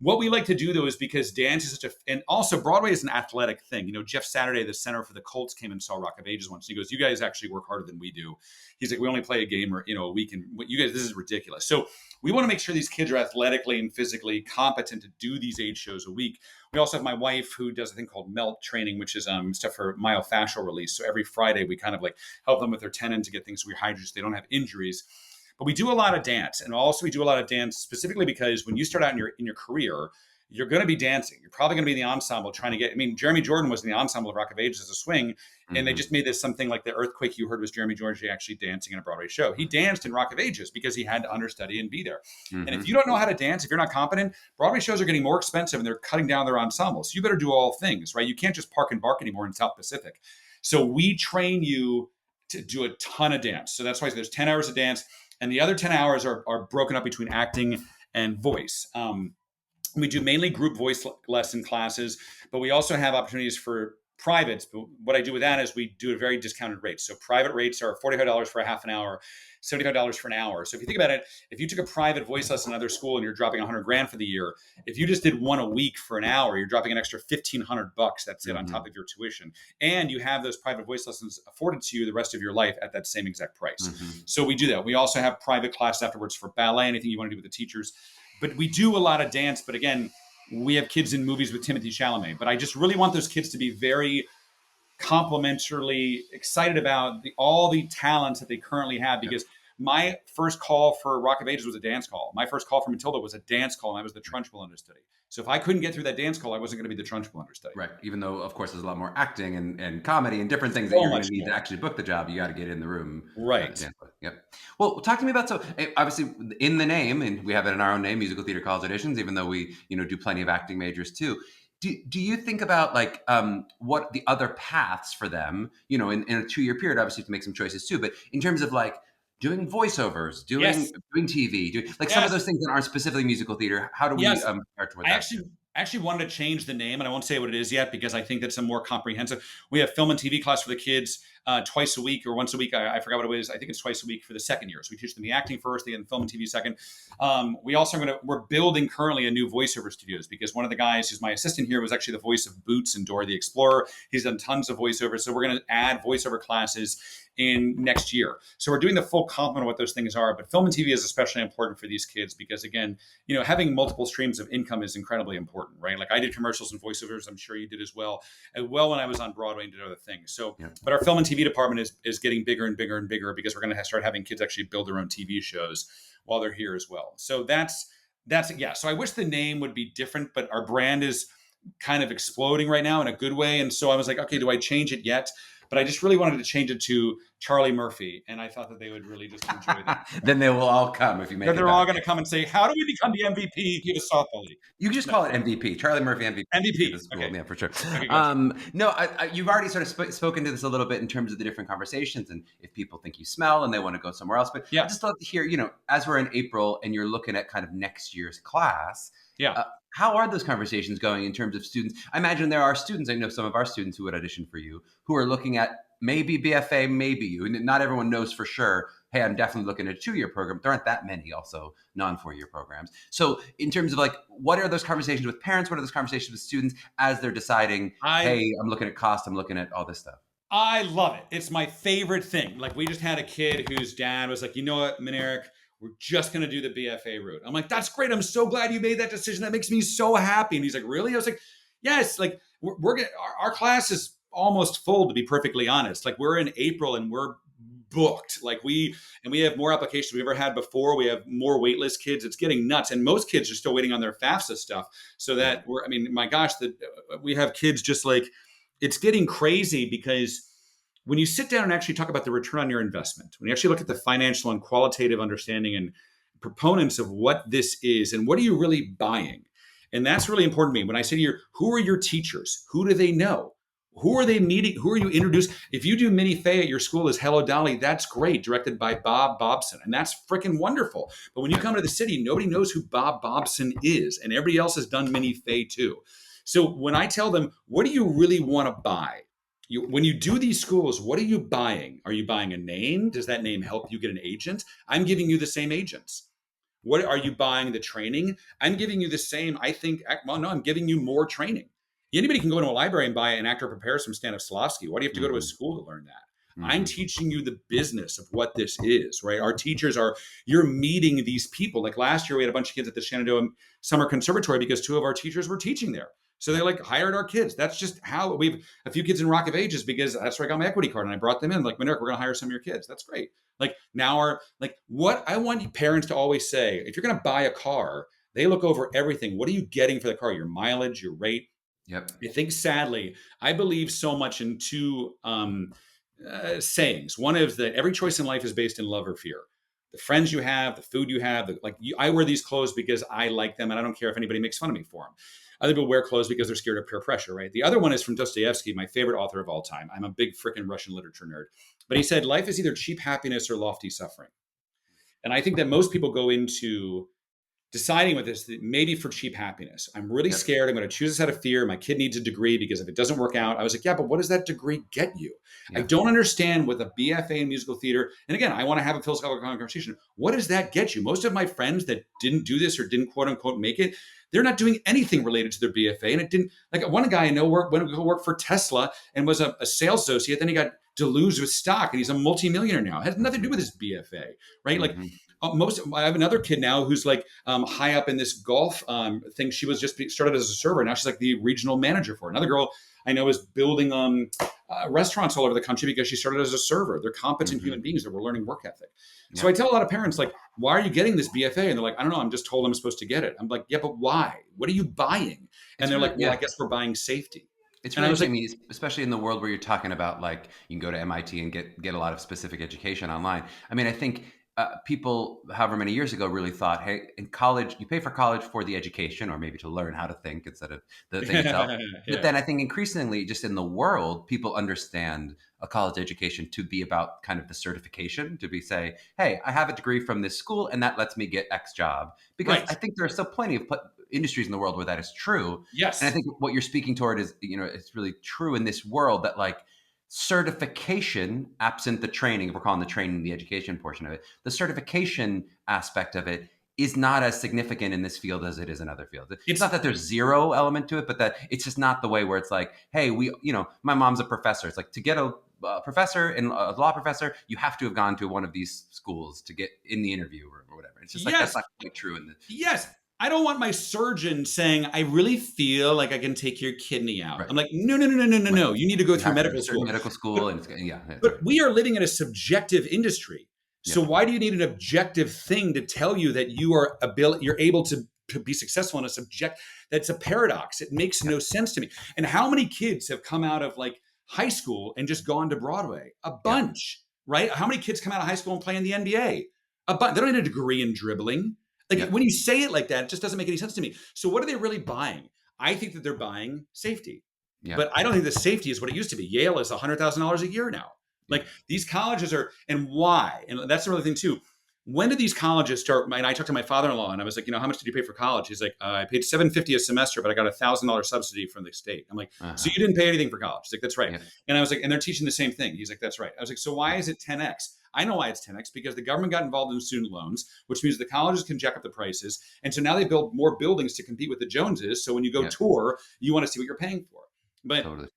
what we like to do, though, is because dance is and also Broadway is an athletic thing. Jeff Saturday, the center for the Colts, came and saw Rock of Ages once. He goes, "You guys actually work harder than we do." He's like, "We only play a game or a week, and you guys, this is ridiculous." So we want to make sure these kids are athletically and physically competent to do these 8 shows a week. We also have my wife who does a thing called MELT training, which is stuff for myofascial release. So every Friday we kind of help them with their tendon to get things rehydrated so they don't have injuries. But we do a lot of dance, and also we do a lot of dance specifically because when you start out in your career, you're going to be dancing. You're probably going to be in the ensemble trying to get. I mean, Jeremy Jordan was in the ensemble of Rock of Ages as a swing, and they just made this something like the earthquake you heard was Jeremy Jordan actually dancing in a Broadway show. He danced in Rock of Ages because he had to understudy and be there. And if you don't know how to dance, if you're not competent, Broadway shows are getting more expensive and they're cutting down their ensembles. So you better do all things, right? You can't just park and bark anymore in South Pacific. So we train you to do a ton of dance. So that's why there's 10 hours of dance. And the other 10 hours are broken up between acting and voice. We do mainly group voice lesson classes, but we also have opportunities for privates. But what I do with that is we do a very discounted rate. So private rates are $45 for a half an hour, $75 for an hour. So if you think about it, if you took a private voice lesson in another school and you're dropping $100,000 for the year, if you just did one a week for an hour, you're dropping an extra $1,500. That's it on top of your tuition. And you have those private voice lessons afforded to you the rest of your life at that same exact price. So we do that. We also have private class afterwards for ballet, anything you want to do with the teachers. But we do a lot of dance. But again, we have kids in movies with Timothée Chalamet. But I just really want those kids to be very complimentarily excited about all the talents that they currently have, because my first call for Rock of Ages was a dance call. My first call for Matilda was a dance call, and I was the Trunchbull understudy. So if I couldn't get through that dance call, I wasn't going to be the Trunchbull understudy. Right. Even though, of course, there's a lot more acting and comedy and different things that you're going to need to actually book the job. You got to get in the room. Right. Yep. Well, talk to me about, obviously in the name, and we have it in our own name, Musical Theater College Auditions, even though we, do plenty of acting majors too. Do you think about what the other paths for them, in a 2-year period, obviously to make some choices too, but in terms of doing voiceovers, doing TV, some of those things that aren't specifically musical theater, how do we start toward that? I actually wanted to change the name, and I won't say what it is yet because I think that's a more comprehensive. We have film and TV class for the kids twice a week or once a week. I forgot what it was. I think it's twice a week for the second year. So we teach them the acting first, then film and TV second. We also we're building currently a new voiceover studios because one of the guys who's my assistant here was actually the voice of Boots and Dora the Explorer. He's done tons of voiceovers. So we're going to add voiceover classes in next year. So we're doing the full complement of what those things are. But film and TV is especially important for these kids because, again, having multiple streams of income is incredibly important, right? Like I did commercials and voiceovers. I'm sure you did as well when I was on Broadway and did other things. So, but our film and TV department is getting bigger and bigger and bigger because we're going to start having kids actually build their own TV shows while they're here as well. So that's. So I wish the name would be different, but our brand is kind of exploding right now in a good way. And so I was like, okay, do I change it yet? But I just really wanted to change it to Charlie Murphy. And I thought that they would really just enjoy that. Then they will all come if you make Then it they're all back. going to come and say, how do we become the MVP of the softball league? You can just call it MVP, Charlie Murphy MVP. MVP. This is cool. Okay. Yeah, for sure. Okay, gotcha. No, you've already sort of spoken to this a little bit in terms of the different conversations and if people think you smell and they want to go somewhere else. But Yeah. I just love to hear, as we're in April and you're looking at kind of next year's class, Yeah. how are those conversations going in terms of students? I imagine there are students, I know some of our students who would audition for you, who are looking at maybe BFA, maybe you. And not everyone knows for sure, hey, I'm definitely looking at a 2-year program. There aren't that many also non-4-year programs. So in terms of like, what are those conversations with parents? What are those conversations with students as they're deciding, hey, I'm looking at cost, I'm looking at all this stuff? I love it. It's my favorite thing. Like we just had a kid whose dad was like, you know what, Minarik, we're just going to do the BFA route. I'm like, that's great. I'm so glad you made that decision. That makes me so happy. And he's like, really? I was like, yes. Like we're going to, our class is almost full, to be perfectly honest. Like we're in April and we're booked. Like we have more applications we've ever had before. We have more waitlist kids. It's getting nuts. And most kids are still waiting on their FAFSA stuff. So that my gosh, we have kids just like, it's getting crazy because when you sit down and actually talk about the return on your investment, when you actually look at the financial and qualitative understanding and proponents of what this is and what are you really buying? And that's really important to me. When I say to you, who are your teachers? Who do they know? Who are they meeting? Who are you introduced? If you do Mini Faye at your school as Hello Dolly, that's great, directed by Bob Bobson. And that's freaking wonderful. But when you come to the city, nobody knows who Bob Bobson is. And everybody else has done Mini Faye too. So when I tell them, what do you really want to buy? When you do these schools, what are you buying? Are you buying a name? Does that name help you get an agent? I'm giving you the same agents. What are you buying? The training? I'm giving you the same. I think, well, no, I'm giving you more training. Anybody can go into a library and buy an actor prepares from Stanislavski. Why do you have to go to a school to learn that? I'm teaching you the business of what this is, right? Our teachers you're meeting these people. Like last year, we had a bunch of kids at the Shenandoah Summer Conservatory because 2 of our teachers were teaching there. So they like hired our kids. That's just how we have a few kids in Rock of Ages because that's where I got my equity card and I brought them in. Like, Minarik, we're going to hire some of your kids. That's great. Like now what I want you parents to always say, if you're going to buy a car, they look over everything. What are you getting for the car? Your mileage, your rate. Yep. I think sadly, I believe so much in 2 sayings. One is that every choice in life is based in love or fear. The friends you have, the food you have, I wear these clothes because I like them and I don't care if anybody makes fun of me for them. Other people wear clothes because they're scared of peer pressure, right? The other one is from Dostoevsky, my favorite author of all time. I'm a big freaking Russian literature nerd. But he said, life is either cheap happiness or lofty suffering. And I think that most people go into deciding with this, maybe for cheap happiness. I'm really scared. I'm going to choose this out of fear. My kid needs a degree because if it doesn't work out, I was like, yeah, but what does that degree get you? I don't understand with a BFA in musical theater. And again, I want to have a philosophical conversation. What does that get you? Most of my friends that didn't do this or didn't quote unquote make it, they're not doing anything related to their BFA. And it didn't, like one guy I know went to go work for Tesla and was a sales associate. Then he got deluged with stock and he's a multimillionaire now. It has nothing to do with his BFA, right? Like I have another kid now who's like high up in this golf thing. She was just started as a server. Now she's like the regional manager for it. Another girl I know is building restaurants all over the country because she started as a server. They're competent human beings that were learning work ethic. So I tell a lot of parents, like, why are you getting this BFA? And they're like, I don't know. I'm just told I'm supposed to get it. I'm like, yeah, but why? What are you buying? And they're like, well, I guess we're buying safety. It's really interesting, especially in the world where you're talking about like you can go to MIT and get a lot of specific education online. I mean, I think people, however many years ago, really thought, hey, in college, you pay for college for the education or maybe to learn how to think instead of the thing itself. But then I think increasingly just in the world, people understand a college education to be about kind of the certification, to be say, hey, I have a degree from this school and that lets me get X job. Because I think there are still plenty of industries in the world where that is true. Yes. And I think what you're speaking toward is, it's really true in this world that like, certification, absent the training, if we're calling the training the education portion of it, the certification aspect of it is not as significant in this field as it is in other fields. It's not that there's zero element to it, but that it's just not the way where it's like, hey, my mom's a professor. It's like to get a professor and a law professor, you have to have gone to one of these schools to get in the interview or whatever. It's just like, that's not quite true. I don't want my surgeon saying, I really feel like I can take your kidney out. I'm like, no. You need to go through medical school. But we are living in a subjective industry. So why do you need an objective thing to tell you that you're able to to be successful in a subject that's a paradox. It makes no sense to me. And how many kids have come out of like high school and just gone to Broadway? A bunch, right? How many kids come out of high school and play in the NBA? A bunch. They don't need a degree in dribbling. Like when you say it like that, it just doesn't make any sense to me. So what are they really buying? I think that they're buying safety. Yeah. But I don't think the safety is what it used to be. Yale is $100,000 a year now. Like these colleges are, and why? And that's the other thing too. When did these colleges start? And I talked to my father-in-law and I was like, how much did you pay for college? He's like, I paid $750 a semester, but I got $1,000 subsidy from the state. I'm like, so you didn't pay anything for college? He's like, that's right. Yeah. And I was like, and they're teaching the same thing. He's like, that's right. I was like, so why is it 10X? I know why it's 10X, because the government got involved in student loans, which means the colleges can jack up the prices. And so now they build more buildings to compete with the Joneses. So when you go tour, you want to see what you're paying for. But totally.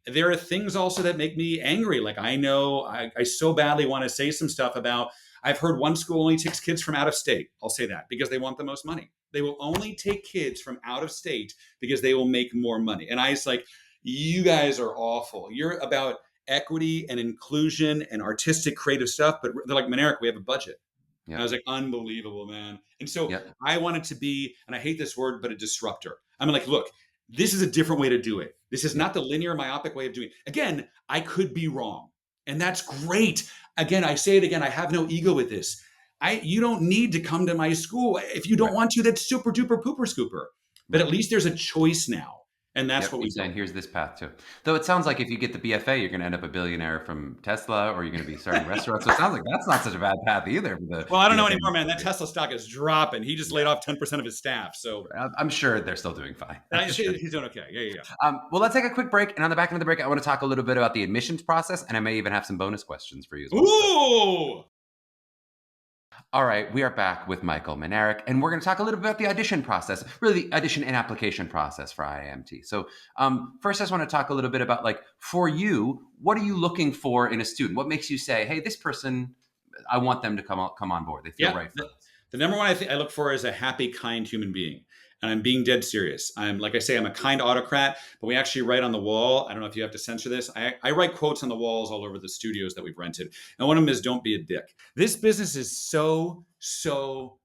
There are things also that make me angry. Like I know I so badly want to say some stuff about, I've heard one school only takes kids from out of state. I'll say that because they want the most money. They will only take kids from out of state because they will make more money. And I was like, you guys are awful. You're about equity and inclusion and artistic creative stuff. But they're like, Minarik, we have a budget. Yep. I was like, unbelievable, man. And so I wanted to be, and I hate this word, but a disruptor. I'm like, look, this is a different way to do it. This is not the linear, myopic way of doing it. Again, I could be wrong. And that's great. Again, I say it again, I have no ego with this. You don't need to come to my school. If you don't want to, that's super duper pooper scooper. But at least there's a choice now. And that's what we say. Here's this path too. Though it sounds like if you get the BFA, you're going to end up a billionaire from Tesla, or you're going to be starting restaurants. So it sounds like that's not such a bad path either. Well, I don't know anymore, man. That Tesla stock is dropping. He just laid off 10% of his staff. So I'm sure they're still doing fine. He's doing okay. Yeah. Well, let's take a quick break. And on the back end of the break, I want to talk a little bit about the admissions process. And I may even have some bonus questions for you as well. Ooh! All right, we are back with Michael Minarik, and we're going to talk a little bit about the audition process, really the audition and application process for IAMT. So first, I just want to talk a little bit about, like, for you, what are you looking for in a student? What makes you say, hey, this person, I want them to come on board. They feel right for us. The number one I look for is a happy, kind human being. And I'm being dead serious. I'm like I say, I'm a kind autocrat, but we actually write on the wall. I don't know if you have to censor this. I write quotes on the walls all over the studios that we've rented. And one of them is, don't be a dick. This business is so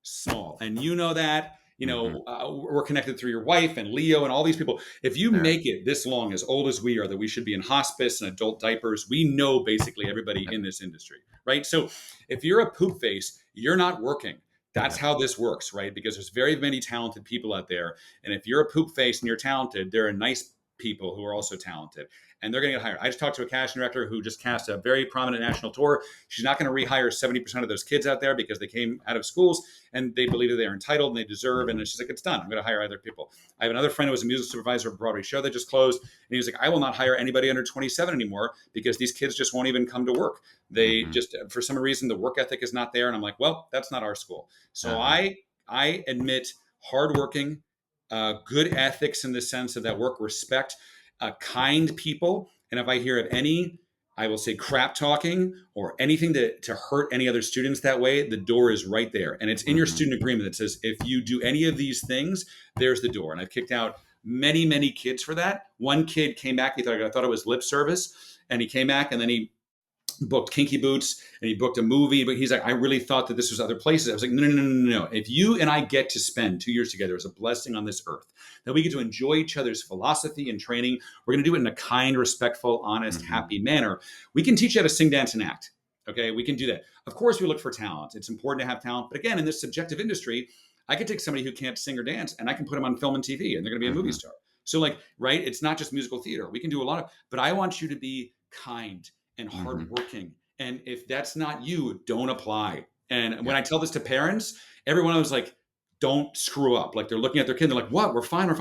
small. And you know that, we're connected through your wife and Leo and all these people. If you make it this long, as old as we are, that we should be in hospice and adult diapers, we know basically everybody in this industry, right? So if you're a poop face, you're not working. That's how this works, right? Because there's very many talented people out there. And if you're a poop face and you're talented, there are nice people who are also talented. And they're going to get hired. I just talked to a casting director who just cast a very prominent national tour. She's not going to rehire 70% of those kids out there because they came out of schools and they believe that they're entitled and they deserve. And she's like, it's done. I'm going to hire other people. I have another friend who was a music supervisor of a Broadway show that just closed. And he was like, I will not hire anybody under 27 anymore because these kids just won't even come to work. They just, for some reason, the work ethic is not there. And I'm like, well, that's not our school. So I admit hardworking, good ethics in the sense of that work, respect, kind people. And if I hear of any, I will say, crap talking or anything to hurt any other students that way, the door is right there. And it's in your student agreement that says, if you do any of these things, there's the door. And I've kicked out many kids for that. One kid came back. I thought it was lip service. And he came back and then he booked Kinky Boots and he booked a movie, but he's like, I really thought that this was other places. I was like, no. If you and I get to spend 2 years together as a blessing on this earth, that we get to enjoy each other's philosophy and training, we're going to do it in a kind, respectful, honest, happy manner. We can teach you how to sing, dance, and act. Okay, we can do that. Of course, we look for talent. It's important to have talent. But again, in this subjective industry, I could take somebody who can't sing or dance and I can put them on film and TV and they're going to be a movie star. So like, right, it's not just musical theater. We can do a lot of, but I want you to be kind and hardworking. And if that's not you, don't apply. And when I tell this to parents, everyone was like, don't screw up. Like they're looking at their kid. They're like, what? We're fine.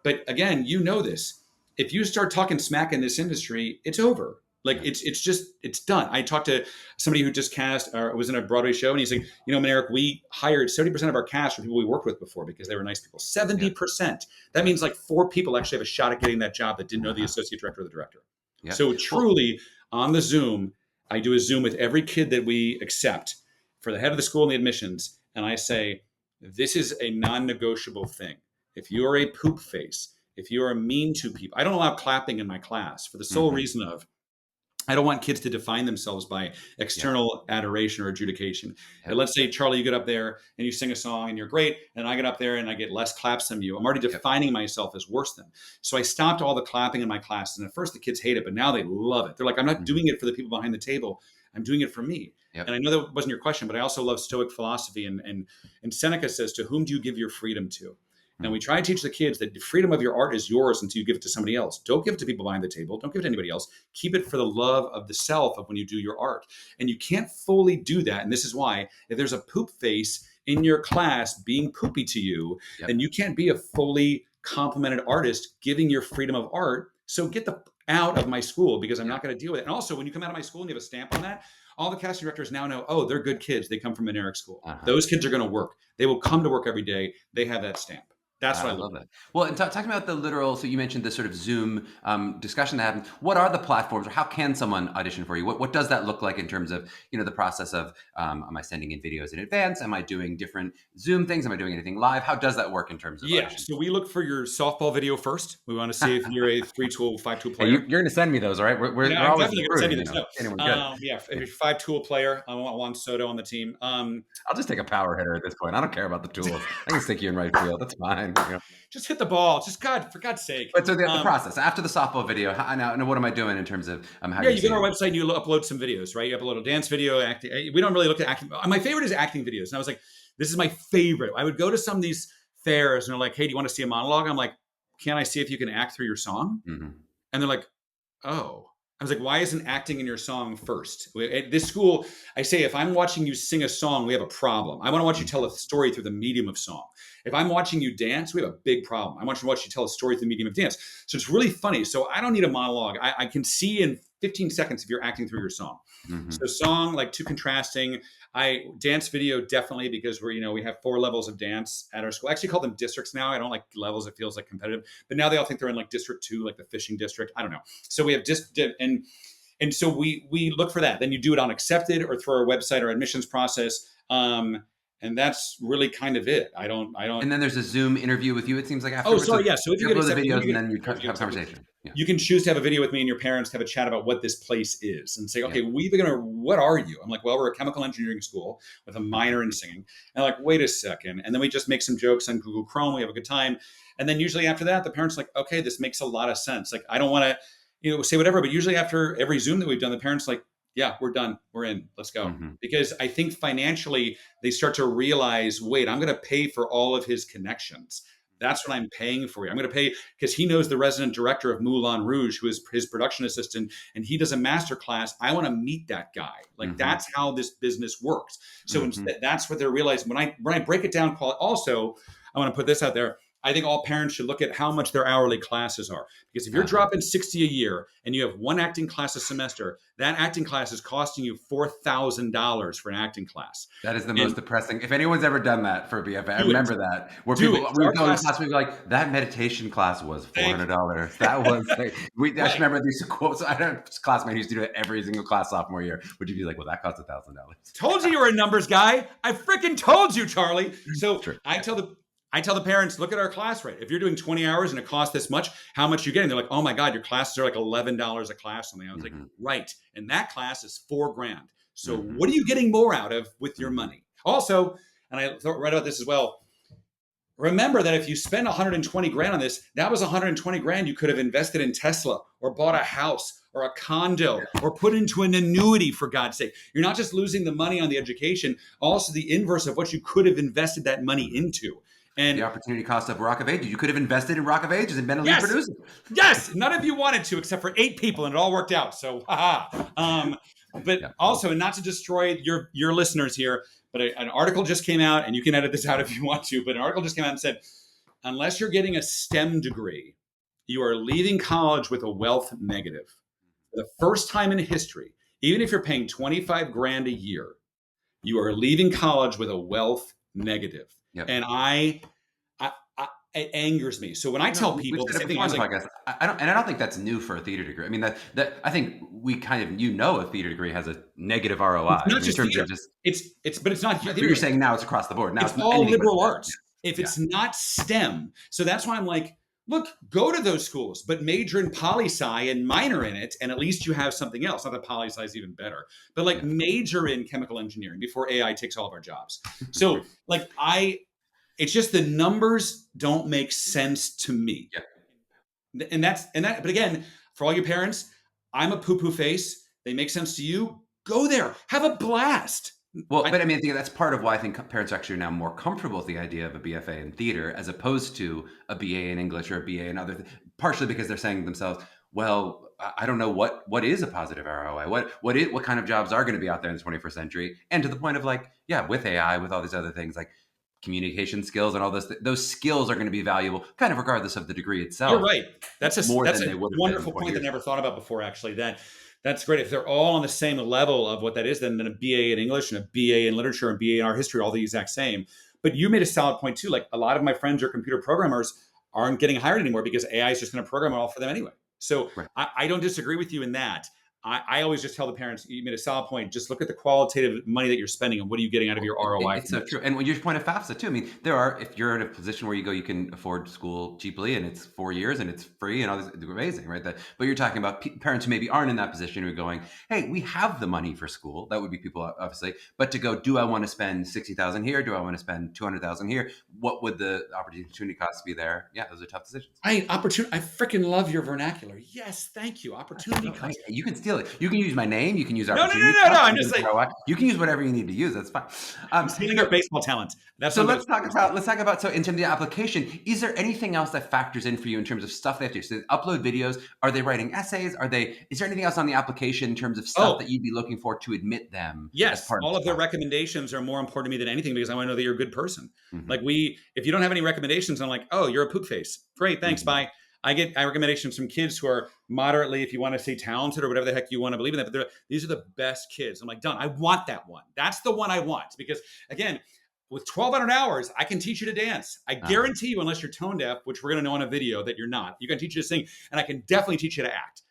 But again, you know this. If you start talking smack in this industry, it's over. Like it's done. I talked to somebody who just cast or was in a Broadway show and he's like, Minarik, we hired 70% of our cast from people we worked with before because they were nice people. 70%. That means like 4 people actually have a shot at getting that job that didn't know the associate director or the director. Yeah. So truly on the Zoom, I do a Zoom with every kid that we accept for the head of the school and the admissions. And I say, this is a non-negotiable thing. If you are a poop face, if you are mean to people, I don't allow clapping in my class for the sole reason of I don't want kids to define themselves by Yeah. external adoration or adjudication. Yep. Let's say, Charlie, you get up there and you sing a song and you're great, and I get up there and I get less claps than you. I'm already Yep. defining myself as worse than. So I stopped all the clapping in my classes. And at first the kids hate it, but now they love it. They're like, I'm not Mhm. doing it for the people behind the table. I'm doing it for me. And Yep. I know that wasn't your question, but I also love Stoic philosophy. And Seneca says, to whom do you give your freedom to? And we Mhm. try to teach the kids that the freedom of your art is yours until you give it to somebody else. Don't give it to people behind the table. Don't give it to anybody else. Keep it for the love of the self of when you do your art. And you can't fully do that. And this is why, if there's a poop face in your class being poopy to you, Yep. then you can't be a fully complimented artist giving your freedom of art. So get the out of my school, because I'm Yeah. not going to deal with it. And also, when you come out of my school and you have a stamp on that, all the casting directors now know, oh, they're good kids. They come from Minarik school. Uh-huh. Those kids are going to work. They will come to work every day. They have that stamp. That's I what I look love at. that. Well, and talking about the literal, so you mentioned this sort of Zoom discussion that happens. What are the platforms, or how can someone audition for you? What does that look like in terms of, the process of, am I sending in videos in advance? Am I doing different Zoom things? Am I doing anything live? How does that work in terms of Yeah, audition? so we look for your softball video first. We want to see if you're a 3-tool, 5-tool Hey, player. you're going to send me those, all right? We're I'm always definitely going to send you recruiting, this. No, anyone good. yeah, if you're a 5-tool player, I want Juan Soto on the team. I'll just take a power hitter at this point. I don't care about the tools. I can stick you in right field. That's fine. Just hit the ball. Just for God's sake. But so the process after the softball video, now what am I doing in terms of how Yeah, you you go to see our it? website and you upload some videos, right? You upload a dance video, acting. We don't really look at acting. My favorite is acting videos. And I was like, this is my favorite. I would go to some of these fairs and they're like, hey, do you want to see a monologue? I'm like, can I see if you can act through your song? Mhm. And they're like, oh. I was like, why isn't acting in your song first? At this school, I say, if I'm watching you sing a song, we have a problem. I want to watch you tell a story through the medium of song. If I'm watching you dance, we have a big problem. I want to watch you tell a story through the medium of dance. So it's really funny. So I don't need a monologue. I can see in 15 seconds if you're acting through your song. Mhm. So song, like too contrasting. I dance video definitely, because we have 4 levels of dance at our school. I actually call them districts now. I don't like levels. It feels like competitive. But now they all think they're in like district 2, like the fishing district. I don't know. So we have and so we look for that. Then you do it on accepted or through our website or admissions process. And that's really kind of it. I don't. And then there's a Zoom interview with you, it seems like, Oh, afterwards. So sorry. Yeah. So if you you get upload the accepted, videos and then you have a conversation. Yeah. you can choose to have a video with me and your parents to have a chat about what this place is and say, okay, Yeah. what are you? I'm like, well, we're a chemical engineering school with a minor in singing. And I'm like, wait a second. And then we just make some jokes on Google Chrome. We have a good time. And then usually after that, the parents are like, okay, this makes a lot of sense. Like, I don't want to, say whatever, but usually after every Zoom that we've done, the parents are like, yeah, we're done. We're in. Let's go. Mhm. Because I think financially they start to realize, wait, I'm going to pay for all of his connections. That's what I'm paying for you. I'm going to pay because he knows the resident director of Moulin Rouge, who is his production assistant, and he does a master class. I want to meet that guy. Like, Mhm. that's how this business works. So Mhm. instead, that's what they're realizing. When I break it down, also, I want to put this out there. I think all parents should look at how much their hourly classes are. Because if you're Uh-huh. dropping 60 a year and you have one acting class a semester, that acting class is costing you $4,000 for an acting class. That is the And most depressing. If anyone's ever done that for BFA, I do it. remember that, where Do people it. we Our would go to class, class, we'd be like, "That meditation class was thank you. $400." That was like, I just Right. remember these quotes. I had a classmate who used to do it every single class sophomore year. Would you be like, "Well, that cost $1,000." Told you you were a numbers guy. I freaking told you, Charlie. So True. I tell the parents, look at our class rate. If you're doing 20 hours and it costs this much, how much are you getting? They're like, oh my God, your classes are like $11 a class. Something. I was like, Mhm. right. And that class is $4,000. So Mhm. what are you getting more out of with your Mhm. money? Also, and I thought right about this as well. Remember that if you spend 120 grand on this, that was 120 grand you could have invested in Tesla or bought a house or a condo or put into an annuity, for God's sake. You're not just losing the money on the education, also the inverse of what you could have invested that money Mhm. into. The And opportunity cost of Rock of Ages. You could have invested in Rock of Ages and been a lead yes, producer. yes, none of you wanted to except for 8 people, and it all worked out. So, haha. But Yeah. also, and not to destroy your listeners here, but an article just came out, and you can edit this out if you want to, but an article just came out and said, unless you're getting a STEM degree, you are leaving college with a wealth negative. For the first time in history, even if you're paying 25 grand a year, you are leaving college with a wealth negative. Yep. And it angers me. So when I No, tell we've people the said same it thing, before I on was the like, podcast. I don't think that's new for a theater degree. I mean, that I think we kind of a theater degree has a negative ROI. it's I not mean, in just terms theater. of just. But it's not But theater. you're saying now it's across the board. Now It's it's all anything but liberal STEM. arts. If Yeah. it's not STEM, so that's why I'm like, look, go to those schools, but major in poli-sci and minor in it, and at least you have something else. Not that poli-sci is even better, but like Yeah. major in chemical engineering before AI takes all of our jobs. So like it's just the numbers don't make sense to me. Yeah. But again, for all you parents, I'm a poo-poo face. They make sense to you. Go there. Have a blast. Well, but I mean, I think that's part of why I think parents actually are now more comfortable with the idea of a BFA in theater as opposed to a BA in English or a BA in other partially because they're saying to themselves, well, I don't know what is a positive ROI. What kind of jobs are going to be out there in the 21st century? And to the point of like, yeah, with AI, with all these other things like communication skills and all those skills are going to be valuable kind of regardless of the degree You're itself right. more That's than a they would have been wonderful 20 point that I years never ago. thought about before. Actually, that's great. If they're all on the same level of what that is, then a BA in English and a BA in literature and BA in art history are all the exact same. But you made a solid point too. Like a lot of my friends who are computer programmers aren't getting hired anymore because AI is just going to program it all for them anyway. So Right. I don't disagree with you in that. I always just tell the parents, you made a solid point. Just look at the qualitative money that you're spending and what are you getting out of your ROI It's from so this. true. And when you point at FAFSA too, I mean, if you're in a position where you go, you can afford school cheaply and it's 4 years and it's free and all this, it's amazing, right? But you're talking about parents who maybe aren't in that position who are going, hey, we have the money for school. That would be people, obviously. But to go, do I want to spend 60,000 here? Do I want to spend 200,000 here? What would the opportunity costs be there? Yeah, those are tough decisions. I freaking love your vernacular. Yes, thank you. Opportunity No, cost. you can steal it. You can use my name. You can use No, no, no, opportunity no, no. cost. I'm just like You can use whatever you need to use. That's fine. I'm stealing your baseball talent. That's So what I'm let's talk about so in terms of the application, is there anything else that factors in for you in terms of stuff they have to do? So they upload videos, are they writing essays? Is there anything else on the application in terms of stuff Oh, that you'd be looking for to admit them as yes. part of All this of their process? recommendations are more important to me than anything because I want to know that you're a good person. Hmm. Like if you don't have any recommendations, I'm like, oh, you're a poop face. Great, thanks, Hmm. bye. I get recommendations from kids who are moderately, if you want to say talented or whatever the heck you want to believe in that, but these are the best kids. I'm like, done. I want that one. That's the one I want because again, with 1,200 hours, I can teach you to dance. I Uh-huh. guarantee you, unless you're tone deaf, which we're going to know on a video that you're not, you can teach you to sing, and I can definitely teach you to act.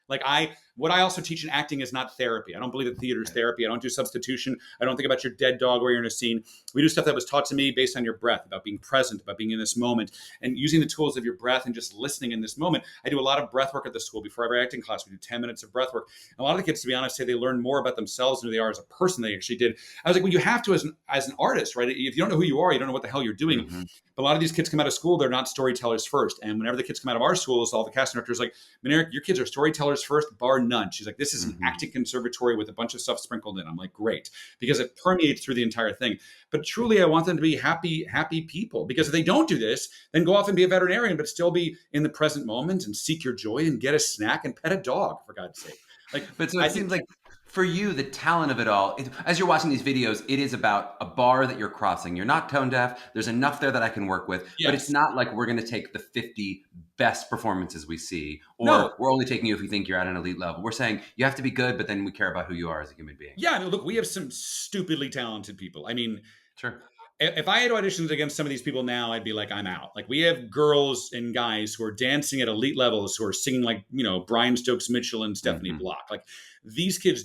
What I also teach in acting is not therapy. I don't believe that theater is therapy. I don't do substitution. I don't think about your dead dog where you're in a scene. We do stuff that was taught to me based on your breath, about being present, about being in this moment, and using the tools of your breath and just listening in this moment. I do a lot of breath work at the school before every acting class. We do 10 minutes of breath work. A lot of the kids, to be honest, say they learn more about themselves than who they are as a person than they actually did. I was like, well, you have to as an artist, right? If you don't know who you are, you don't know what the hell you're doing. Hmm. But a lot of these kids come out of school, they're not storytellers first. And whenever the kids come out of our schools, all the casting directors are like, Minarik, your kids are storytellers first, bar none. She's like, this is an Hmm. acting conservatory with a bunch of stuff sprinkled in. I'm like, great, because it permeates through the entire thing. But truly, I want them to be happy people. Because if they don't do this, then go off and be a veterinarian, but still be in the present moment and seek your joy and get a snack and pet a dog, for God's sake. Like, But so I it think seems like for you, the talent of it all, as you're watching these videos, it is about a bar that you're crossing. You're not tone deaf. There's enough there that I can work with, but it's yes, not like we're going to take the 50 best performances we see, no, or we're only taking you if we think you're at an elite level. We're saying you have to be good, but then we care about who you are as a human being. yeah. I mean, look, we have some stupidly talented people. I mean, Sure. if I had auditions against some of these people now, I'd be like, I'm out. Like we have girls and guys who are dancing at elite levels, who are singing like, Brian Stokes Mitchell and Stephanie Hmm. Block. Like these kids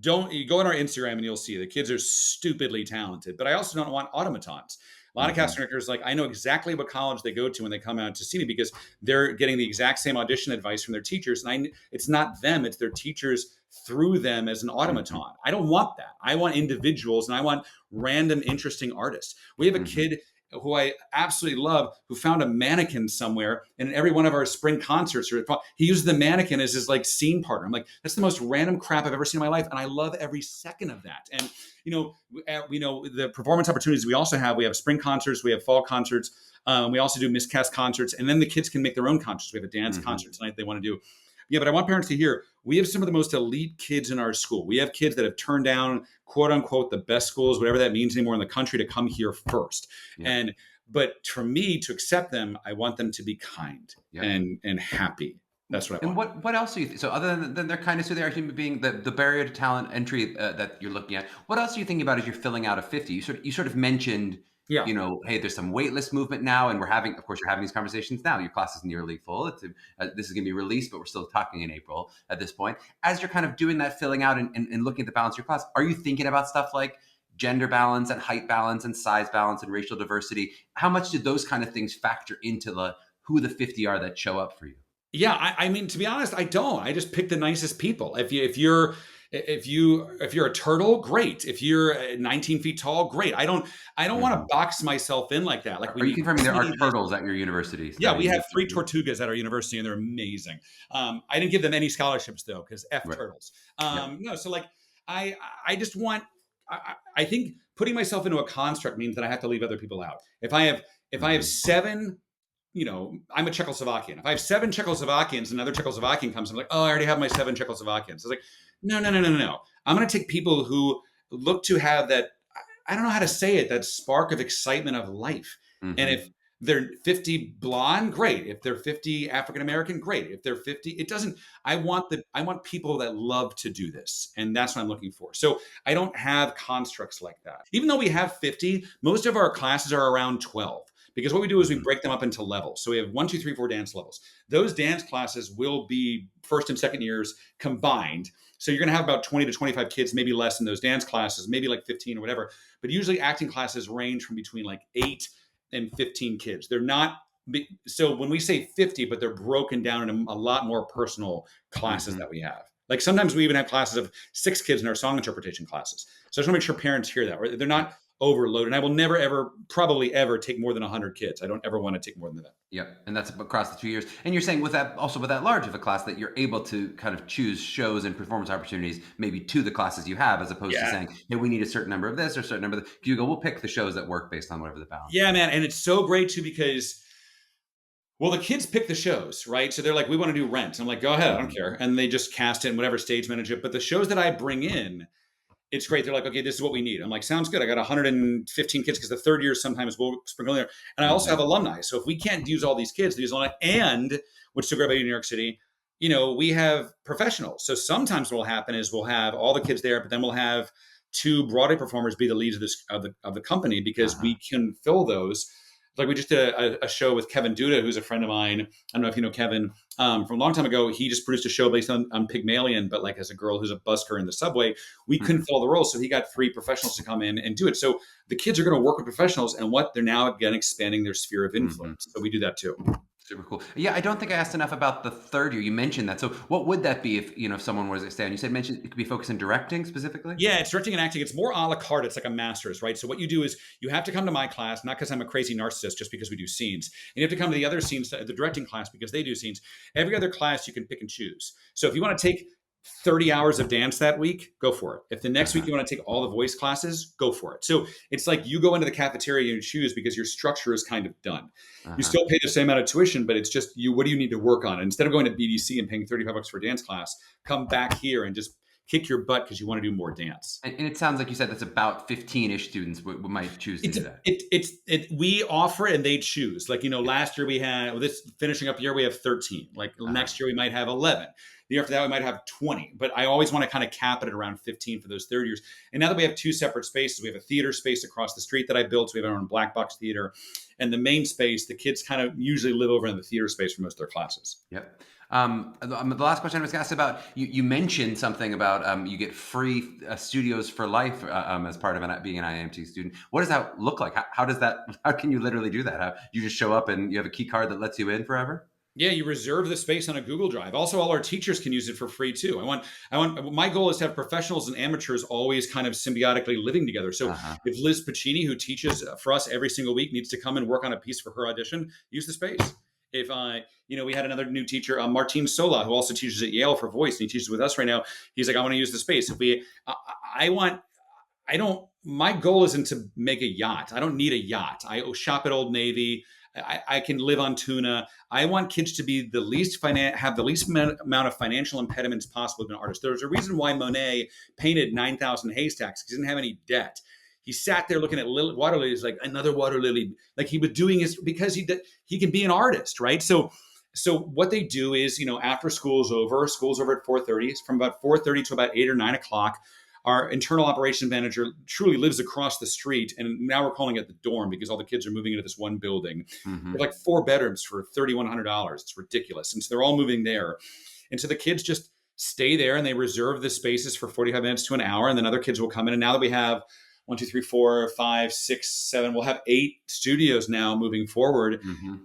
don't you go on our Instagram and you'll see the kids are stupidly talented, but I also don't want automatons. A lot of Hmm. casting directors, like I know exactly what college they go to when they come out to see me because they're getting the exact same audition advice from their teachers. And it's not them, it's their teachers through them as an Hmm. automaton. I don't want that. I want individuals and I want random, interesting artists. We have a Hmm. kid who I absolutely love, who found a mannequin somewhere, and in every one of our spring concerts, he uses the mannequin as his like scene partner. I'm like, that's the most random crap I've ever seen in my life, and I love every second of that. And we know the performance opportunities we also have. We have spring concerts, we have fall concerts, we also do miscast concerts, and then the kids can make their own concerts. We have a dance Hmm. concert tonight they want to do. Yeah, but I want parents to hear we have some of the most elite kids in our school. We have kids that have turned down, quote unquote, the best schools, whatever that means anymore in the country, to come here first. Yeah. But for me to accept them, I want them to be kind Yeah. and happy. That's what I And want. what else do you so other than their kindness who they are human being, the barrier to talent entry that you're looking at, what else are you thinking about as you're filling out a 50? You sort of mentioned, Yeah. hey, there's some waitlist movement now, and of course, you're having these conversations now. Your class is nearly full. This is going to be released, but we're still talking in April at this point. As you're kind of doing that, filling out and looking at the balance of your class, are you thinking about stuff like gender balance and height balance and size balance and racial diversity? How much did those kind of things factor into who the 50 are that show up for you? Yeah, I mean, to be honest, I don't. I just pick the nicest people. If you're a turtle, great. If you're 19 feet tall, great. I don't want to Mhm. box myself in like that. Like we Are you need confirming there are this. turtles at your university Yeah, we studying have with three you? Tortugas at our university, and they're amazing. I didn't give them any scholarships though, because F Right. turtles. Yep. No, so like I I just want. I think putting myself into a construct means that I have to leave other people out. If I have Mhm. seven, I'm a Czechoslovakian. If I have seven Czechoslovakians and another Czechoslovakian comes, I'm like, oh, I already have my seven Czechoslovakians. It's like, no, no, no, no, no, no. I'm going to take people who look to have that, I don't know how to say it, that spark of excitement of life. And if Mhm. they're 50 blonde, great. If they're 50 African American, great. If they're 50, it doesn't, I want people that love to do this. And that's what I'm looking for. So I don't have constructs like that. Even though we have 50, most of our classes are around 12. Because what we do is we Mhm. break them up into levels. So we have 1, 2, 3, 4 dance levels. Those dance classes will be first and second years combined. So you're going to have about 20 to 25 kids, maybe less in those dance classes, maybe like 15 or whatever. But usually acting classes range from between like 8 and 15 kids. They're not so when we say 50, but they're broken down in a lot more personal classes Mhm. that we have. Like sometimes we even have classes of 6 kids in our song interpretation classes. So I just want to make sure parents hear that. Right? They're Yep. not overloaded. And I will never, ever, probably ever take more than 100 kids. I don't ever want to take more than that. Yep. And that's across the 2 years. And you're saying with that, also with that large of a class, that you're able to kind of choose shows and performance opportunities maybe to the classes you have, as opposed to Yeah. saying, hey, we need a certain number of this or a certain number of that. You go, we'll pick the shows that work based on whatever the balance Yeah, is. man. And it's so great too because, well, the kids pick the shows, right? So they're like, we want to do Rent. I'm like, go ahead. I don't Mhm. care. And they just cast it and whatever stage manage it. But the shows that I bring in, it's great. They're like, okay, this is what we need. I'm like, sounds good. I got 115 kids because the third year sometimes we'll sprinkle in there. And I also have Mhm. alumni. So if we can't use all these kids, these alumni, and what's so great about New York City, we have professionals. So sometimes what will happen is we'll have all the kids there, but then we'll have two Broadway performers be the leads of the company because Uh-huh. we can fill those. Like we just did a show with Kevin Duda, who's a friend of mine. I don't know if you know Kevin from a long time ago. He just produced a show based on Pygmalion, but like as a girl who's a busker in the subway. We couldn't Mhm. fill the role, so he got three professionals to come in and do it. So the kids are going to work with professionals, and what they're now again expanding their sphere of Mhm. influence. So we do that too. Super cool. Yeah, I don't think I asked enough about the third year. You mentioned that. So what would that be if someone was to stay on? You said mentioned it could be focused in directing specifically? Yeah, it's directing and acting. It's more a la carte. It's like a master's, right? So what you do is you have to come to my class, not because I'm a crazy narcissist, just because we do scenes. And you have to come to the other scenes, the directing class, because they do scenes. Every other class you can pick and choose. So if you want to take 30 hours of dance that week, go for it. If the next week Uh-huh. you want to take all the voice classes, go for it. So it's like you go into the cafeteria and choose because your structure is kind of done. You Uh-huh. still pay the same amount of tuition, but it's just you. What do you need to work on? And instead of going to BDC and paying $35 for a dance class, come back here and just kick your butt because you want to do more dance. And it sounds like you said that's about 15-ish students might choose to It's do that. we offer it and they choose. Like, last year we had, well, this finishing up year, we have 13. Like Uh-huh. next year we might have 11. The year after that we might have 20. But I always want to kind of cap it at around 15 for those third years. And now that we have two separate spaces, we have a theater space across the street that I built. So we have our own black box theater. And the main space, the kids kind of usually live over in the theater space for most of their classes. Yep. The last question I was asked about, you mentioned something about you get free studios for life as part of being an IAMT student. What does that look like? How does that? How can you literally do that? How, you just show up and you have a key card that lets you in forever? Yeah, you reserve the space on a Google Drive. Also, all our teachers can use it for free too. My goal is to have professionals and amateurs always kind of symbiotically living together. So Uh-huh. if Liz Pacini, who teaches for us every single week, needs to come and work on a piece for her audition, use the space. If we had another new teacher, Martin Sola, who also teaches at Yale for voice, and he teaches with us right now. He's like, I want to use the space. I want, I don't. My goal isn't to make a yacht. I don't need a yacht. I shop at Old Navy. I can live on tuna. I want kids to be have the least amount of financial impediments possible to an artist. There's a reason why Monet painted 9,000 haystacks. He didn't have any debt. He sat there looking at water lilies, like another water lily. Like he was doing it because he can be an artist, right? So what they do is, after school's over at 4:30. From about 4:30 to about 8 or 9 o'clock. Our internal operations manager truly lives across the street, and now we're calling it the dorm because all the kids are moving into this one building. We have Hmm. like 4 bedrooms for $3,100. It's ridiculous, and so they're all moving there. And so the kids just stay there, and they reserve the spaces for 45 minutes to an hour, and then other kids will come in. And now that we have 1, 2, 3, 4, 5, 6, 7, we'll have 8 studios now moving forward. Hmm.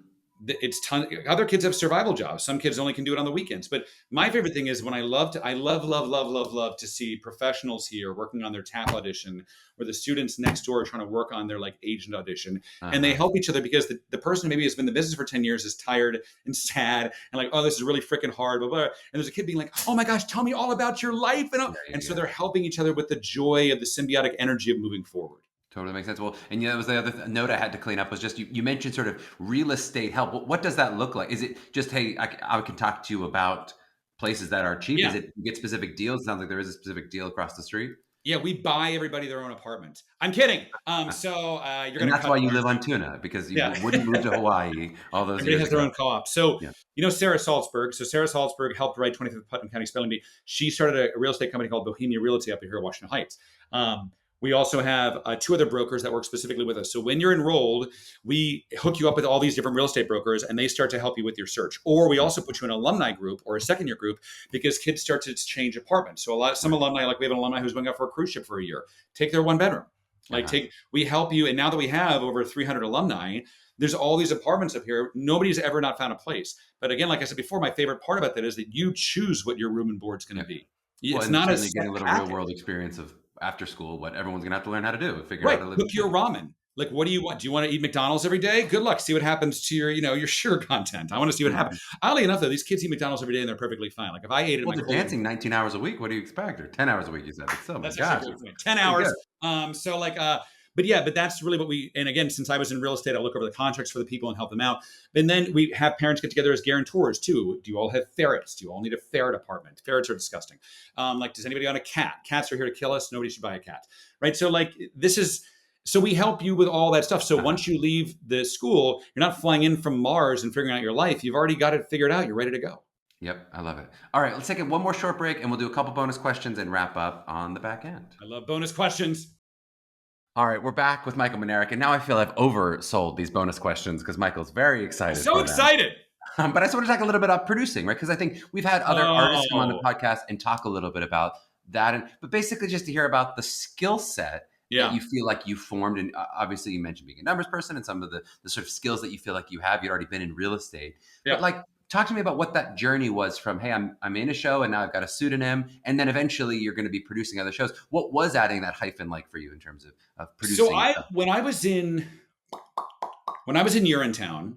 other kids have survival jobs. Some kids only can do it on the weekends. But my favorite thing is when I love, love to see professionals here working on their TAP audition, or the students next door are trying to work on their like agent audition, and they help each other because the person maybe has been in the business for 10 years is tired and sad and like, oh, this is really freaking hard, blah, blah. And there's a kid being like, oh my gosh, tell me all about your life. And so they're helping each other with the joy of the symbiotic energy of moving forward. Totally makes sense. Well, and that was the other note I had to clean up was just you mentioned sort of real estate help. What does that look like? Is it just, hey, I can talk to you about places that are cheap? Is it you get specific deals? It sounds like there is a specific deal across the street. Yeah, we buy everybody their own apartment. I'm kidding. So you're going to. That's why you live on Tuna, because you wouldn't move to Hawaii all those Everybody years has ago. their own co-op. So Sarah Salzberg. So Sarah Salzberg helped write 25th Putnam County Spelling Bee. She started a real estate company called Bohemia Realty up here in Washington Heights. We also have 2 other brokers that work specifically with us. So when you're enrolled, we hook you up with all these different real estate brokers, and they start to help you with your search. Or we also put you in an alumni group or a second year group because kids start to change apartments. So some alumni, like we have an alumni who's going out for a cruise ship for a year, take their one bedroom. We help you. And now that we have over 300 alumni, there's all these apartments up here. Nobody's ever not found a place. But again, like I said before, my favorite part about that is that you choose what your room and board's going to be. It's not a getting a little real world experience of after school, what everyone's gonna have to learn how to do, figure out how to live. Cook your ramen. Like, what do you want? Do you want to eat McDonald's every day? Good luck. See what happens to your sugar content. I want to see what happens. Oddly enough, though, these kids eat McDonald's every day and they're perfectly fine. Like if I ate it, they're dancing 19 hours a week. What do you expect? Or 10 hours a week? You said, but still, that's my gosh, 10 hours. But that's really what and again, since I was in real estate, I look over the contracts for the people and help them out. And then we have parents get together as guarantors too. Do you all have ferrets? Do you all need a ferret apartment? Ferrets are disgusting. Does anybody own a cat? Cats are here to kill us. Nobody should buy a cat, right? So so we help you with all that stuff. So once you leave the school, you're not flying in from Mars and figuring out your life. You've already got it figured out. You're ready to go. Yep, I love it. All right, let's take one more short break and we'll do a couple bonus questions and wrap up on the back end. I love bonus questions. All right, we're back with Michael Minarik, and now I feel I've oversold these bonus questions because Michael's very excited. So excited! But I just want to talk a little bit about producing, right? Because I think we've had other artists come on the podcast and talk a little bit about that, but basically just to hear about the skill set that you feel like you formed. And obviously you mentioned being a numbers person and some of the sort of skills that you feel like you have. You'd already been in real estate. Yeah. But talk to me about what that journey was from, hey, I'm in a show and now I've got a pseudonym, and then eventually you're going to be producing other shows. What was adding that hyphen like for you in terms of producing? So when I was in Urinetown,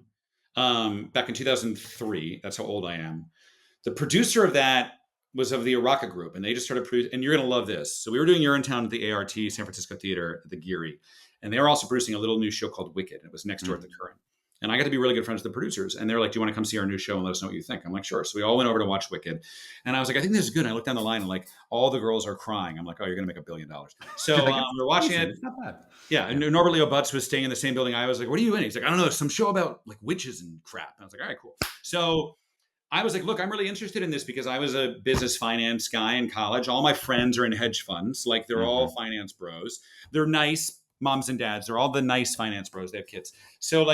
back in 2003, that's how old I am. The producer of that was of the Araka Group, and they just started producing, and you're going to love this. So we were doing Urinetown at the ART, San Francisco Theater, at the Geary, and they were also producing a little new show called Wicked, and it was next door at the Current. And I got to be really good friends with the producers. And they're like, do you want to come see our new show and let us know what you think? I'm like, sure. So we all went over to watch Wicked. And I was like, I think this is good. And I looked down the line and all the girls are crying. I'm like, oh, you're going to make $1 billion. So we're watching it. It's not bad. Yeah. And Norbert Leo Butz was staying in the same building I was. Like, what are you in? He's like, I don't know. Some show about witches and crap. And I was like, all right, cool. So I was like, look, I'm really interested in this because I was a business finance guy in college. All my friends are in hedge funds. They're all finance bros. They're nice moms and dads. They're all the nice finance bros. They have kids. So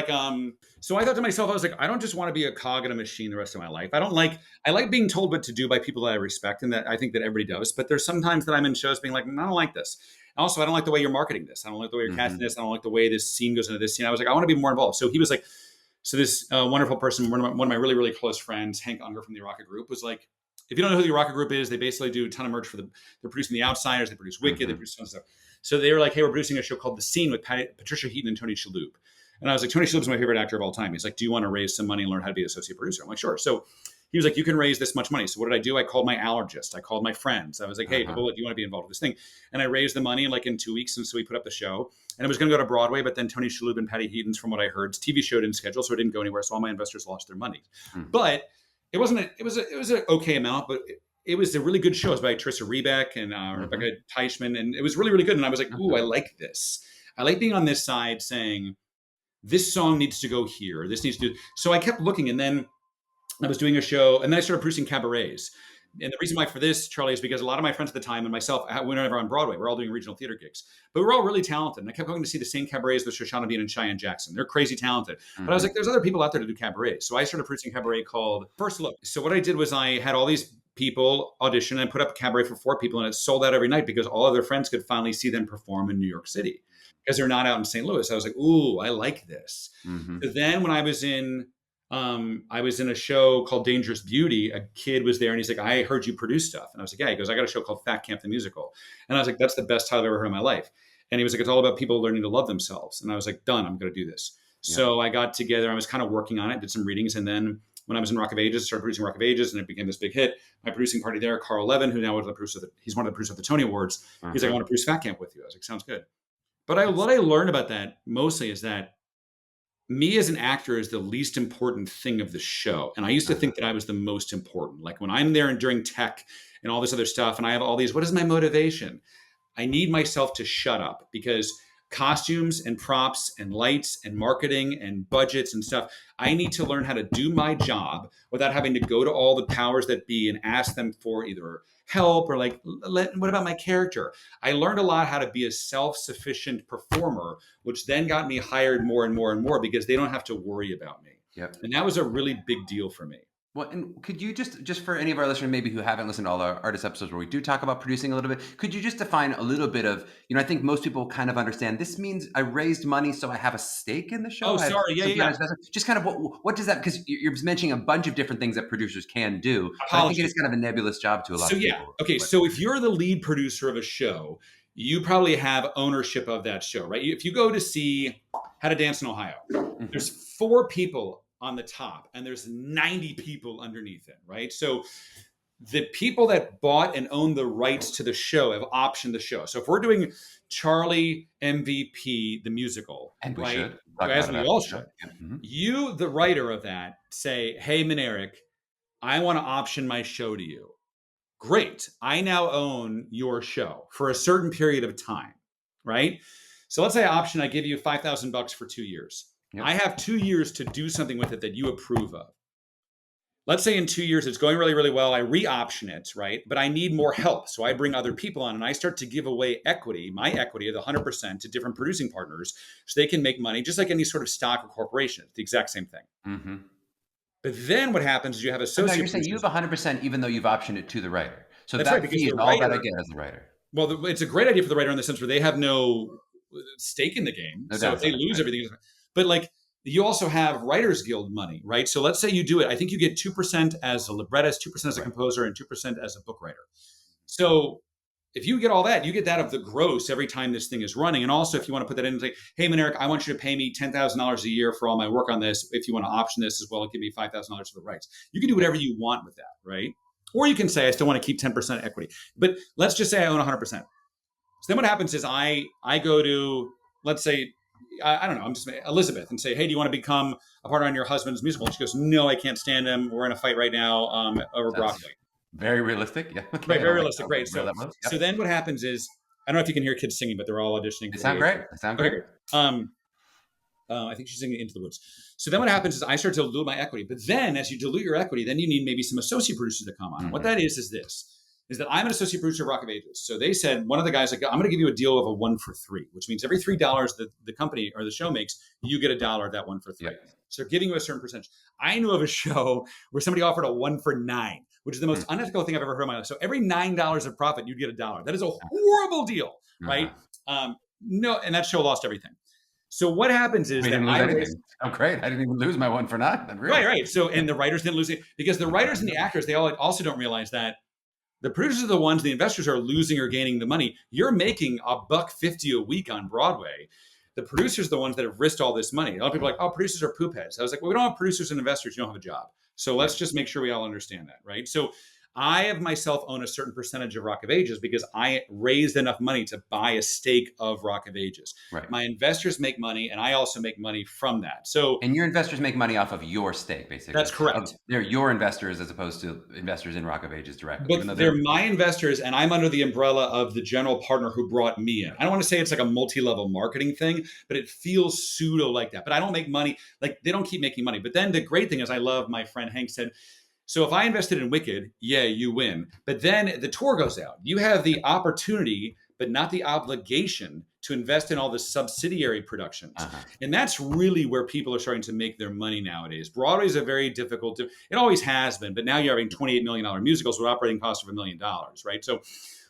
so I thought to myself, I was like, I don't just want to be a cog in a machine the rest of my life. I like being told what to do by people that I respect and that I think that everybody does. But there's sometimes that I'm in shows being like, I don't like this. Also, I don't like the way you're marketing this. I don't like the way you're casting this. I don't like the way this scene goes into this scene. I was like, I want to be more involved. So he was like, so this wonderful person, one of my really, really close friends, Hank Unger from the Araka Group, was like, if you don't know who the Araka Group is, they basically do a ton of merch they're producing The Outsiders, they produce Wicked, they produce tons of stuff. So they were like, hey, we're producing a show called The Scene with Patricia Heaton and Tony Shalhoub. And I was like, Tony Shalhoub's my favorite actor of all time. He's like, do you want to raise some money and learn how to be an associate producer? I'm like, sure. So he was like, you can raise this much money. So what did I do? I called my allergist. I called my friends. I was like, hey, do you want to be involved with this thing? And I raised the money in 2 weeks. And so we put up the show. And it was going to go to Broadway. But then Tony Shalhoub and Patty Heaton's, from what I heard, TV show didn't schedule. So it didn't go anywhere. So all my investors lost their money. But it wasn't. It was an okay amount. But it was a really good show. It was by Teresa Rebeck and Rebecca Teichman. And it was really, really good. And I was like, ooh, I like this. I like being on this side saying, this song needs to go here. This needs to. So I kept looking. And then I was doing a show. And then I started producing cabarets. And the reason why for this, Charlie, is because a lot of my friends at the time and myself, we were never on Broadway. We're all doing regional theater gigs. But we're all really talented. And I kept going to see the same cabarets with Shoshana Bean and Cheyenne Jackson. They're crazy talented. But I was like, there's other people out there to do cabarets. So I started producing a cabaret called First Look. So what I did was I had all these people audition and put up a cabaret for 4 people. And it sold out every night because all of their friends could finally see them perform in New York City because they're not out in St. Louis. I was like, ooh, I like this. So then when I was in I was in a show called Dangerous Beauty. A kid was there and he's like, I heard you produce stuff. And I was like, yeah. He goes, I got a show called Fat Camp the Musical. And I was like, that's the best title I've ever heard in my life. And he was like, it's all about people learning to love themselves. And I was like, done, I'm going to do this. Yeah. So I got together, I was kind of working on it, did some readings. And then when I was in Rock of Ages, started producing Rock of Ages and it became this big hit. My producing party there, Carl Levin, who now was the producer, he's one of the producers of the Tony Awards. He's like, I want to produce Fat Camp with you. I was like, sounds good. But what I learned about that mostly is that me as an actor is the least important thing of the show. And I used to think that I was the most important. Like when I'm there and during tech and all this other stuff, and I have all these, what is my motivation? I need myself to shut up because costumes and props and lights and marketing and budgets and stuff, I need to learn how to do my job without having to go to all the powers that be and ask them for either help or like, what about my character? I learned a lot how to be a self-sufficient performer, which then got me hired more and more and more because they don't have to worry about me. Yep. And that was a really big deal for me. Well, and could you just for any of our listeners maybe who haven't listened to all our artist episodes where we do talk about producing a little bit, could you just define a little bit of, I think most people kind of understand this means I raised money so I have a stake in the show. Oh, sorry. Yeah. Just kind of what does that, because you're mentioning a bunch of different things that producers can do. I think it is kind of a nebulous job to a lot of people. Okay. So if you're the lead producer of a show, you probably have ownership of that show, right? If you go to see How to Dance in Ohio, there's 4 people on the top and there's 90 people underneath it, right? So the people that bought and own the rights to the show have optioned the show. So if we're doing Charlie MVP, the musical, and we right? should, as we all should, you, the writer of that, say, hey, Minarik, I want to option my show to you. Great. I now own your show for a certain period of time, right? So let's say I give you $5,000 for 2 years. Yep. I have 2 years to do something with it that you approve of. Let's say in 2 years, it's going really, really well. I re-option it, right? But I need more help. So I bring other people on and I start to give away equity, my equity of the 100% to different producing partners so they can make money, just like any sort of stock or corporation. It's the exact same thing. Mm-hmm. But then what happens is you have associate. You're saying you have 100% even though you've optioned it to the writer. So that's that fee is all that I get as a writer. Well, it's a great idea for the writer in the sense where they have no stake in the game. No, so if they lose everything, but like you also have Writers Guild money, right? So let's say you do it. I think you get 2% as a librettist, 2% as a composer, and 2% as a book writer. So if you get all that, you get that of the gross every time this thing is running. And also if you want to put that in and say, hey, Minarik, I want you to pay me $10,000 a year for all my work on this. If you want to option this as well, give me $5,000 for the rights. You can do whatever you want with that, right? Or you can say, I still want to keep 10% equity. But let's just say I own 100%. So then what happens is I go to, let's say, I don't know, I'm just Elizabeth and say, hey, do you want to become a partner on your husband's musical? And she goes, no, I can't stand him. We're in a fight right now over Broadway. Very realistic. Yeah. Okay. Right, very realistic. Great. So then what happens is, I don't know if you can hear kids singing, but they're all auditioning. They sound great. They sound great. I think she's singing Into the Woods. So then what happens is I start to dilute my equity. But then as you dilute your equity, then you need maybe some associate producers to come on. Mm-hmm. What that is that I'm an associate producer of Rock of Ages. So they said, one of the guys, like, I'm going to give you a deal of a 1 for 3, which means every $3 that the company or the show makes, you get $1 of that 1 for 3. Yep. So giving you a certain percentage. I knew of a show where somebody offered a 1 for 9, which is the most unethical thing I've ever heard in my life. So every $9 of profit, you'd get $1. That is a horrible deal, right? No, and that show lost everything. So what happens is that oh, great. I didn't even lose my 1 for 9. Really. Right. So, and the writers didn't lose it because the writers and the actors, they all also don't realize that the producers are the ones, the investors are losing or gaining the money. You're making $1.50 a week on Broadway. The producers are the ones that have risked all this money. A lot of people are like, oh, producers are poop heads. I was like, well, we don't have producers and investors. You don't have a job. So let's just make sure we all understand that, right? So I have myself own a certain percentage of Rock of Ages because I raised enough money to buy a stake of Rock of Ages. Right. My investors make money, and I also make money from that. So, and your investors make money off of your stake, basically. That's correct. They're your investors as opposed to investors in Rock of Ages directly. But they're my investors, and I'm under the umbrella of the general partner who brought me in. I don't want to say it's like a multi-level marketing thing, but it feels pseudo like that. But I don't make money. Like, they don't keep making money. But then the great thing is, I love my friend Hank said, so if I invested in Wicked, yeah, you win. But then the tour goes out. You have the opportunity, but not the obligation to invest in all the subsidiary productions. And that's really where people are starting to make their money nowadays. Broadway is a very difficult, it always has been, but now you're having $28 million musicals with operating costs of $1 million, right? So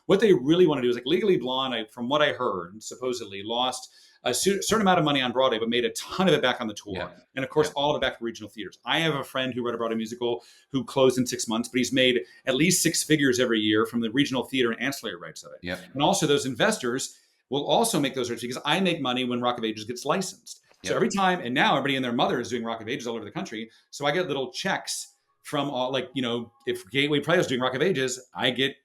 what they really want to do is like Legally Blonde, from what I heard, supposedly lost a certain amount of money on Broadway, but made a ton of it back on the tour. Yeah. And of course, Yeah. all of it back to regional theaters. I have a friend who wrote a Broadway musical who closed in 6 months, but he's made at least six figures every year from the regional theater and ancillary rights of it. Yeah. And also those investors will also make those rights because I make money when Rock of Ages gets licensed. So Yep. every time, and now everybody and their mother is doing Rock of Ages all over the country. So I get little checks from all, like, if Gateway Play is doing Rock of Ages, I get,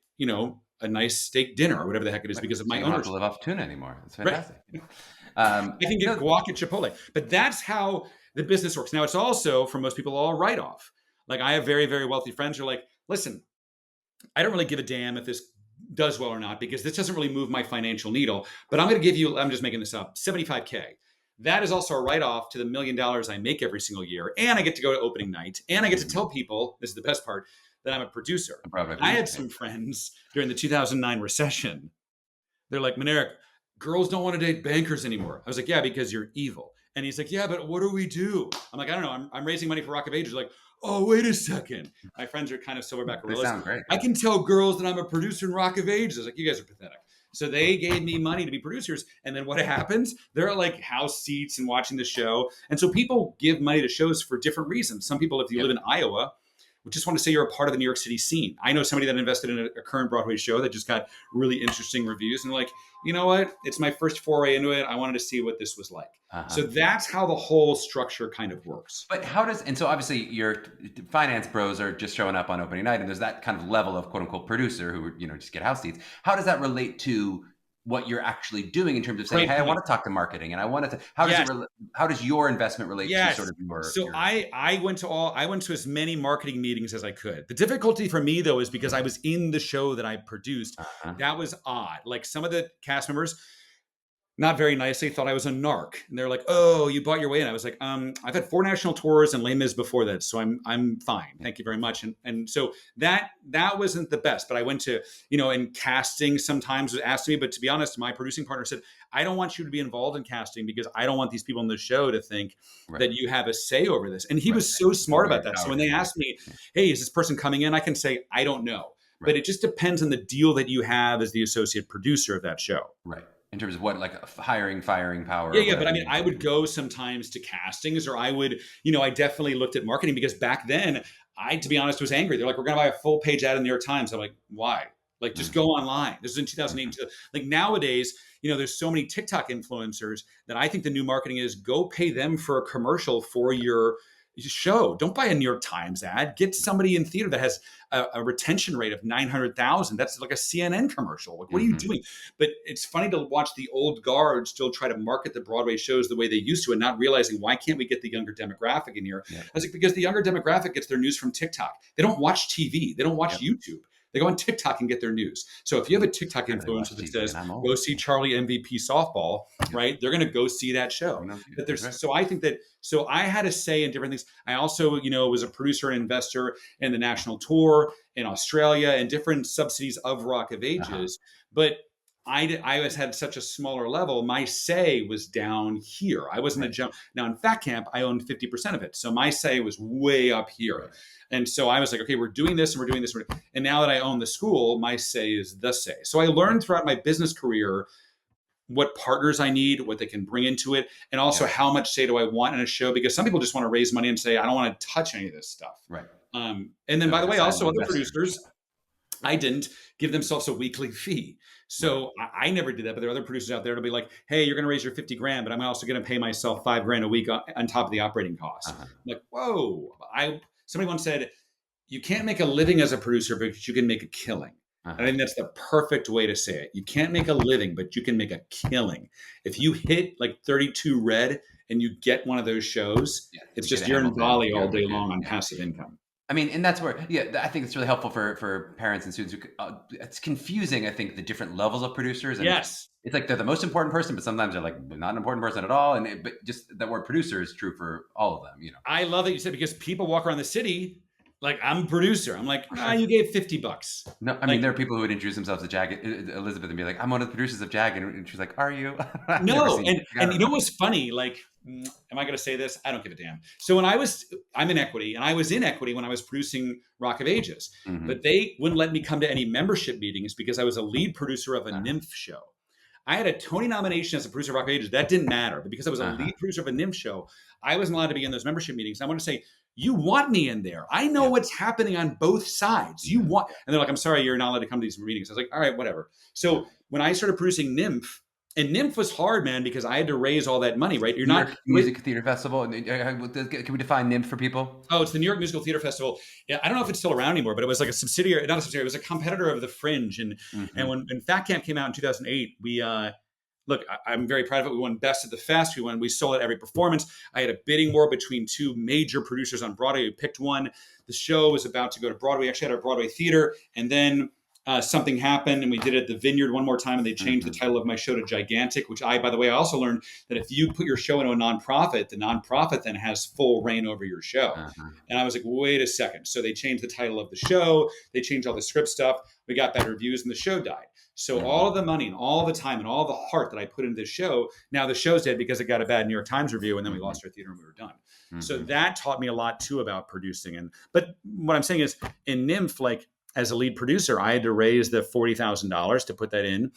a nice steak dinner or whatever the heck it is because of my You don't have ownership. to live off tuna anymore. It's Right. fantastic. I can get guac at Chipotle, but that's how the business works. Now, it's also, for most people, all write-off. Like, I have very, very wealthy friends who are like, listen, I don't really give a damn if this does well or not, because this doesn't really move my financial needle, but I'm going to give you, I'm just making this up, $75K. That is also a write-off to the $1 million I make every single year. And I get to go to opening night. And I get to tell people, this is the best part, that I'm a producer. I had some friends during the 2009 recession. They're like, Minarik, girls don't want to date bankers anymore. I was like, yeah, because you're evil. And he's like, yeah, but what do we do? I'm like, I don't know. I'm raising money for Rock of Ages. Like, oh, wait a second. My friends are kind of silverback gorillas. They sound great. I can tell girls that I'm a producer in Rock of Ages. I was like, you guys are pathetic. So they gave me money to be producers. And then what happens? They're at like house seats and watching the show. And so people give money to shows for different reasons. Some people, if you live in Iowa, we just want to say you're a part of the New York City scene. I know somebody that invested in a current Broadway show that just got really interesting reviews. And like, you know what? It's my first foray into it. I wanted to see what this was like. So that's how the whole structure kind of works. But and so obviously your finance bros are just showing up on opening night, and there's that kind of level of quote unquote producer who, just get house seats. How does that relate to what you're actually doing in terms of saying, hey, I want to talk to marketing and I want to, how does your investment relate to sort of your? So I went to as many marketing meetings as I could. The difficulty for me though, is because I was in the show that I produced. That was odd. Like some of the cast members, not very nicely, thought I was a narc. And they're like, oh, you bought your way in. I was like, I've had 4 national tours and Les Mis before that. So I'm fine. Thank you very much. And so that wasn't the best, but I went to, and casting sometimes was asked me, but to be honest, my producing partner said, I don't want you to be involved in casting because I don't want these people in the show to think that you have a say over this. And he was so smart about that. So when they asked me, hey, is this person coming in? I can say, I don't know, but it just depends on the deal that you have as the associate producer of that show. Right. In terms of what, like hiring, firing power. Yeah. But I mean, I would go sometimes to castings, or I would, I definitely looked at marketing because back then I, to be honest, was angry. They're like, we're going to buy a full page ad in the New York Times. I'm like, why? Like, just go online. This is in 2008. Like nowadays, there's so many TikTok influencers that I think the new marketing is go pay them for a commercial for your show. Don't buy a New York Times ad. Get somebody in theater that has a retention rate of 900,000. That's like a CNN commercial. Like, what are you doing? But it's funny to watch the old guard still try to market the Broadway shows the way they used to and not realizing, why can't we get the younger demographic in here? I was like, because the younger demographic gets their news from TikTok. They don't watch TV. They don't watch YouTube. They go on TikTok and get their news. So if you have a TikTok influencer that says, go see Charlie MVP softball, right? They're going to go see that show. But so I think that, so I had a say in different things. I also, was a producer and investor in the national tour in Australia and different subsidies of Rock of Ages. But I had such a smaller level. My say was down here. I wasn't a jump. Now in Fat Camp, I owned 50% of it. So my say was way up here. And so I was like, okay, we're doing this and we're doing this. And now that I own the school, my say is the say. So I learned throughout my business career what partners I need, what they can bring into it, and also how much say do I want in a show, because some people just want to raise money and say, I don't want to touch any of this stuff. Right. And then, by the way, also other producers, I didn't give themselves a weekly fee. So I never did that, but there are other producers out there to be like, hey, you're going to raise your 50 grand, but I'm also going to pay myself $5,000 a week on top of the operating costs. I'm like, whoa. Somebody once said, you can't make a living as a producer, but you can make a killing. I think that's the perfect way to say it. You can't make a living, but you can make a killing. If you hit like 32 Red and you get one of those shows, it's just you're in Bali all day long on passive income. I mean, and that's where, I think it's really helpful for parents and students. It's confusing, I think, the different levels of producers. And it's like they're the most important person, but sometimes they're like not an important person at all. But just that word producer is true for all of them, I love that you said, because people walk around the city like, I'm a producer. I'm like, you gave $50. No, I mean, there are people who would introduce themselves to Jag, Elizabeth, and be like, I'm one of the producers of Jag. And she's like, are you? No. And you know what's funny? Like, am I going to say this? I don't give a damn. So I'm in equity, and I was in equity when I was producing Rock of Ages, but they wouldn't let me come to any membership meetings because I was a lead producer of a nymph show. I had a Tony nomination as a producer of Rock of Ages. That didn't matter. But because I was a lead producer of a nymph show, I wasn't allowed to be in those membership meetings. I want to say, you want me in there. I know what's happening on both sides. You want, and they're like, I'm sorry, you're not allowed to come to these meetings. I was like, all right, whatever. So when I started producing Nymph, and Nymph was hard, man, because I had to raise all that money, right? You're New not York Music Theater Festival. Can we define NIMF for people? Oh, it's the New York Musical Theater Festival. Yeah, I don't know if it's still around anymore, but it was like a subsidiary, not a subsidiary. It was a competitor of the Fringe. And when Fat Camp came out in 2008, we look, I'm very proud of it. We won Best at the Fest. We sold at every performance. I had a bidding war between two major producers on Broadway. We picked one. The show was about to go to Broadway. We actually had our Broadway theater, and then something happened, and we did it at the Vineyard one more time, and they changed the title of my show to Gigantic, which by the way, I also learned that if you put your show into a nonprofit, the nonprofit then has full reign over your show. And I was like, wait a second. So they changed the title of the show. They changed all the script stuff. We got bad reviews, and the show died. So all of the money and all the time and all the heart that I put into this show, now the show's dead because it got a bad New York Times review, and then we lost our theater and we were done. So that taught me a lot too about producing. But what I'm saying is, in Nymph, like, as a lead producer, I had to raise the $40,000 to put that in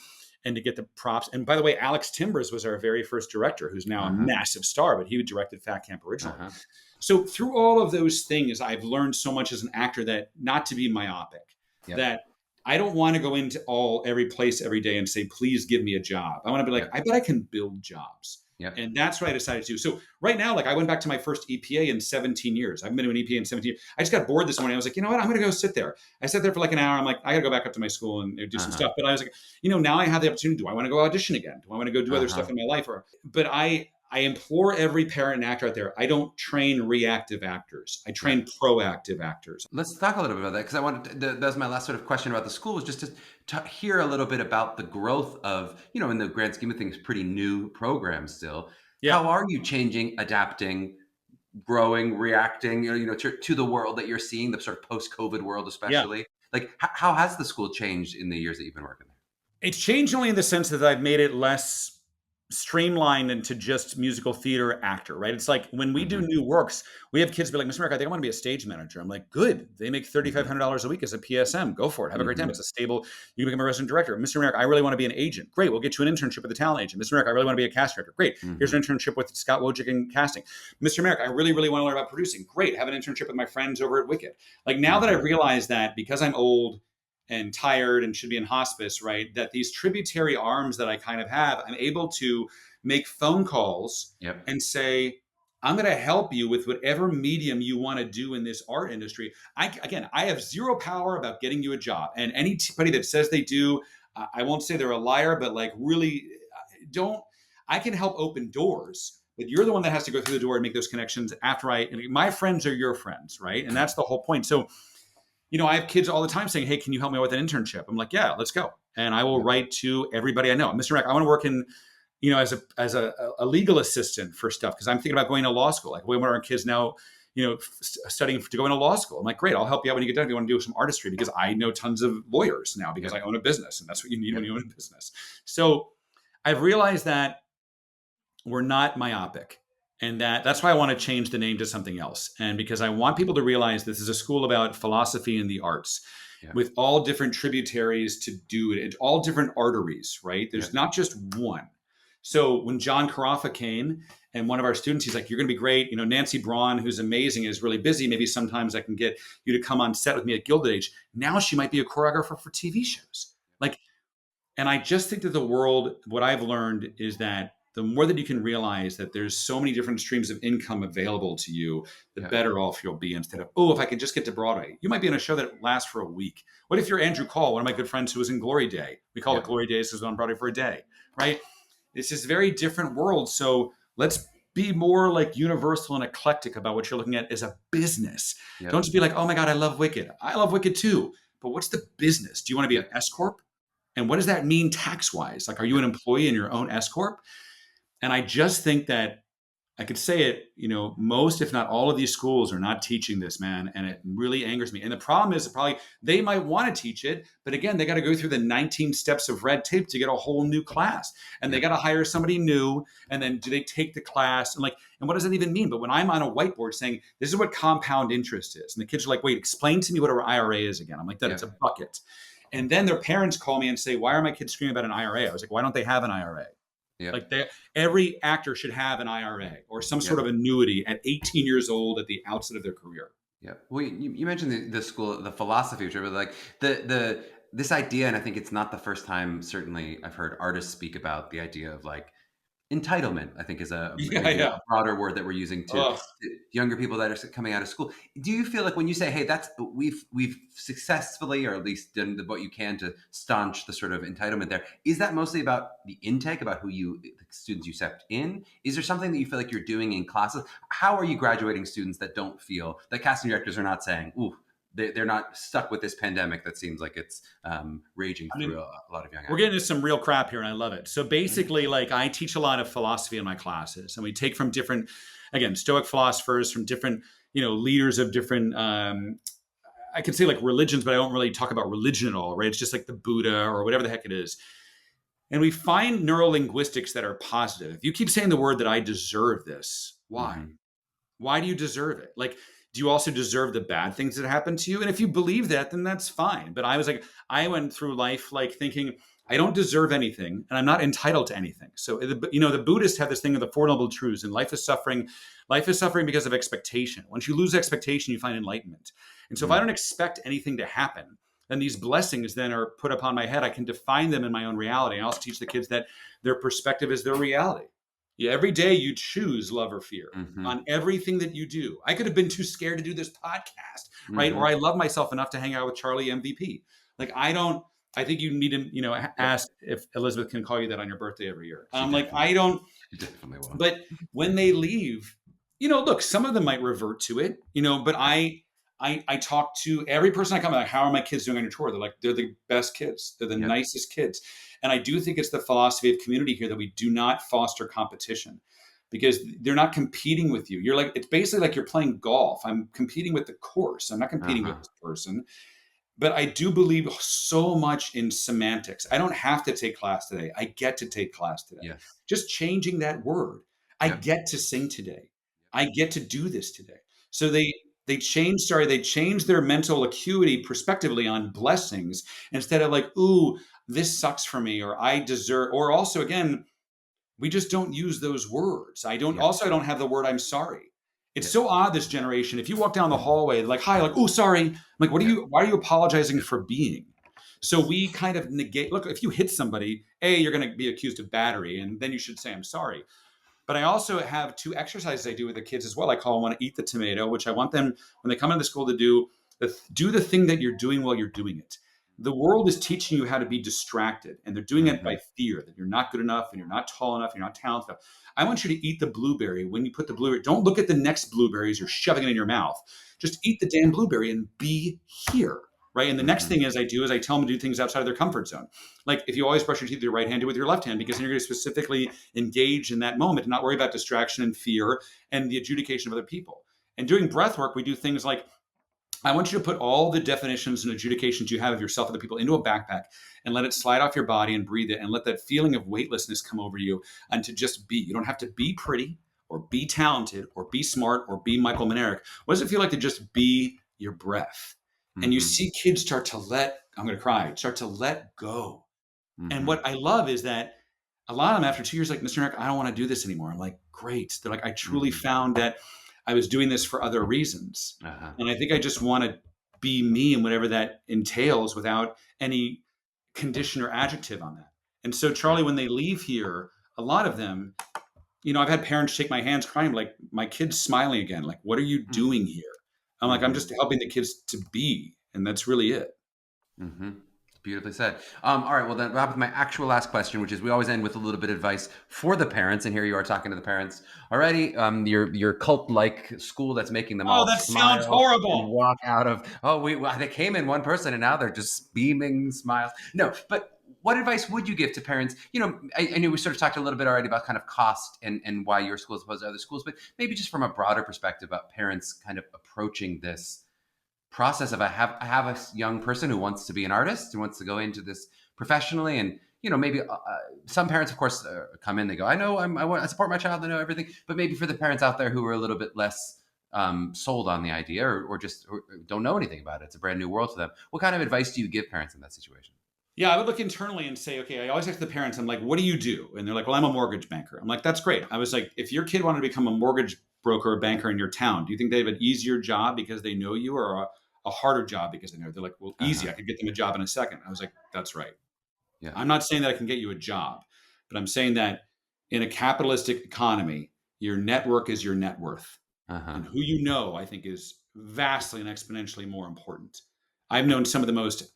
and to get the props. And by the way, Alex Timbers was our very first director, who's now a massive star, but he directed Fat Camp originally. So through all of those things, I've learned so much as an actor that not to be myopic, that I don't want to go into every place every day and say, please give me a job. I want to be like, I bet I can build jobs. And that's what I decided to do. So right now, like, I went back to my first EPA in 17 years. I've been to an EPA in 17 years. I just got bored this morning. I was like, you know what? I'm going to go sit there. I sat there for like an hour. I'm like, I got to go back up to my school and do some stuff. But I was like, now I have the opportunity. Do I want to go audition again? Do I want to go do other stuff in my life? But I implore every parent and actor out there, I don't train reactive actors. I train proactive actors. Let's talk a little bit about that, because I wanted that was my last sort of question about the school, was just to hear a little bit about the growth of, in the grand scheme of things, pretty new program still. How are you changing, adapting, growing, reacting, to the world that you're seeing, the sort of post-COVID world especially? Like, how has the school changed in the years that you've been working there? It's changed only in the sense that I've made it less streamlined into just musical theater actor, right? It's like when we do new works, we have kids be like, Mr. Merrick, I think I want to be a stage manager. I'm like, good. They make $3,500 a week as a PSM. Go for it. Have a great time. It's a stable, you become a resident director. Mr. Merrick, I really want to be an agent. Great. We'll get you an internship with a talent agent. Mr. Merrick, I really want to be a cast director. Great. Here's an internship with Scott Wojcik in casting. Mr. Merrick, I really, really want to learn about producing. Great. Have an internship with my friends over at Wicked. Like, now that I realize that because I'm old and tired and should be in hospice, right, that these tributary arms that I kind of have, I'm able to make phone calls and say, I'm going to help you with whatever medium you want to do in this art industry. I have zero power about getting you a job. And anybody that says they do, I won't say they're a liar, but like, really I can help open doors, but you're the one that has to go through the door and make those connections after my friends are your friends, right? And that's the whole point. So, I have kids all the time saying, hey, can you help me out with an internship? I'm like, yeah, let's go. And I will write to everybody I know. Mr. Mac, I want to work in, as a legal assistant for stuff, because I'm thinking about going to law school. Like, one of our kids now, studying to go into law school. I'm like, great, I'll help you out when you get done if you want to do some artistry, because I know tons of lawyers now because I own a business, and that's what you need when you own a business. So I've realized that we're not myopic, and that's why I want to change the name to something else. And because I want people to realize this is a school about philosophy and the arts, with all different tributaries to do it, and all different arteries, right? There's not just one. So when John Carafa came, and one of our students, he's like, you're going to be great. Nancy Braun, who's amazing, is really busy. Maybe sometimes I can get you to come on set with me at Gilded Age. Now she might be a choreographer for TV shows. And I just think that the world, what I've learned is that the more that you can realize that there's so many different streams of income available to you, the better off you'll be, instead of, if I could just get to Broadway. You might be in a show that lasts for a week. What if you're Andrew Call, one of my good friends who was in Glory Day? We call it Glory Days because it was on Broadway for a day, right? It's this very different world. So let's be more like universal and eclectic about what you're looking at as a business. Don't just be like, oh my God, I love Wicked. I love Wicked too. But what's the business? Do you want to be an S Corp? And what does that mean tax-wise? Like, are you an employee in your own S Corp? And I just think that I could say it, most, if not all of these schools are not teaching this, man. And it really angers me. And the problem is probably they might want to teach it, but again, they got to go through the 19 steps of red tape to get a whole new class. And they got to hire somebody new. And then do they take the class? And what does that even mean? But when I'm on a whiteboard saying, this is what compound interest is. And the kids are like, wait, explain to me what an IRA is again. I'm like, it's a bucket. And then their parents call me and say, why are my kids screaming about an IRA? I was like, why don't they have an IRA? Yeah. Like every actor should have an IRA or some sort of annuity at 18 years old at the outset of their career. Yeah. Well, you mentioned the school, the philosophy, but like this idea, and I think it's not the first time, certainly I've heard artists speak about the idea of like entitlement, I think is a broader word that we're using to younger people that are coming out of school. Do you feel like when you say, hey, we've successfully, or at least done what you can to staunch the sort of entitlement there, is that mostly about the intake, about the students you accept in? Is there something that you feel like you're doing in classes? How are you graduating students that don't feel, that casting directors are not saying, ooh, they're not stuck with this pandemic that seems like it's raging through a lot of young actors? We're getting into some real crap here, and I love it. So basically, like, I teach a lot of philosophy in my classes, and we take from different, again, Stoic philosophers, from different, leaders of different, I could say like religions, but I don't really talk about religion at all, right? It's just like the Buddha or whatever the heck it is. And we find neurolinguistics that are positive. If you keep saying the word that I deserve this, why? Mm-hmm. Why do you deserve it? Like, do you also deserve the bad things that happen to you? And if you believe that, then that's fine. But I went through life like thinking, I don't deserve anything and I'm not entitled to anything. So, the Buddhists have this thing of the Four Noble Truths, and life is suffering. Life is suffering because of expectation. Once you lose expectation, you find enlightenment. And so if I don't expect anything to happen, then these blessings then are put upon my head. I can define them in my own reality. I also teach the kids that their perspective is their reality. Every day you choose love or fear on everything that you do. I could have been too scared to do this podcast, right? Or I love myself enough to hang out with Charlie MVP. Like, I think you need to, ask if Elizabeth can call you that on your birthday every year. I don't. She definitely will. But when they leave, look, some of them might revert to it, but I talk to every person I come, like, how are my kids doing on your tour? They're like, they're the best kids. They're the nicest kids. And I do think it's the philosophy of community here that we do not foster competition, because they're not competing with you. It's basically like you're playing golf. I'm competing with the course. I'm not competing with this person. But I do believe so much in semantics. I don't have to take class today. I get to take class today. Yes. Just changing that word. I get to sing today. I get to do this today. So they change their mental acuity prospectively on blessings, instead of like, ooh, this sucks for me, or I deserve, or also, again, we just don't use those words. I don't have the word I'm sorry. It's so odd, this generation. If you walk down the hallway, like, hi, like, oh, sorry. I'm like, why are you apologizing for being? So we kind of negate, look, if you hit somebody, you're going to be accused of battery, and then you should say, I'm sorry. But I also have 2 exercises I do with the kids as well. I call one Eat the Tomato, which I want them, when they come into school, to do the thing that you're doing while you're doing it. The world is teaching you how to be distracted, and they're doing it by fear that you're not good enough and you're not tall enough, you're not talented enough. I want you to eat the blueberry. When you put the blueberry, don't look at the next blueberries you're shoving it in your mouth. Just eat the damn blueberry and be here, right? And the next thing I tell them to do things outside of their comfort zone. Like, if you always brush your teeth with your right hand, do it with your left hand, because then you're going to specifically engage in that moment and not worry about distraction and fear and the adjudication of other people. And doing breath work, we do things like, I want you to put all the definitions and adjudications you have of yourself and other people into a backpack and let it slide off your body and breathe it, and let that feeling of weightlessness come over you, and to just be. You don't have to be pretty or be talented or be smart or be Michael Minarik. What does it feel like to just be your breath? And you see kids start to let go. And what I love is that a lot of them, after 2 years, like, Mr. Minarik, I don't want to do this anymore. I'm like, great. They're like, I truly found that I was doing this for other reasons. And I think I just want to be me, and whatever that entails, without any condition or adjective on that. And so, Charlie, when they leave here, a lot of them, I've had parents shake my hands crying, like, my kid's smiling again. Like, what are you doing here? I'm like, I'm just helping the kids to be. And that's really it. Beautifully said. All right, well, then wrap with my actual last question, which is, we always end with a little bit of advice for the parents. And here you are talking to the parents already. Your cult-like school that's making them all that smile sounds horrible. And walk out of, they came in one person and now they're just beaming smiles. No, but what advice would you give to parents? I know we sort of talked a little bit already about kind of cost and why your school as opposed to other schools, but maybe just from a broader perspective about parents kind of approaching this process of I have a young person who wants to be an artist, who wants to go into this professionally, and maybe some parents, of course, come in. They go, I support my child, I know everything. But maybe for the parents out there who are a little bit less sold on the idea, or just don't know anything about it, it's a brand new world to them. What kind of advice do you give parents in that situation? Yeah, I would look internally and say, okay, I always ask the parents, I'm like, what do you do? And they're like, well, I'm a mortgage banker. I'm like, that's great. I was like, if your kid wanted to become a mortgage broker or banker in your town, do you think they have an easier job because they know you, or a harder job because they know? They're like, well, easy. I could get them a job in a second. I was like, that's right. Yeah. I'm not saying that I can get you a job, but I'm saying that in a capitalistic economy, your network is your net worth. And who you know, I think, is vastly and exponentially more important. I've known some of the most,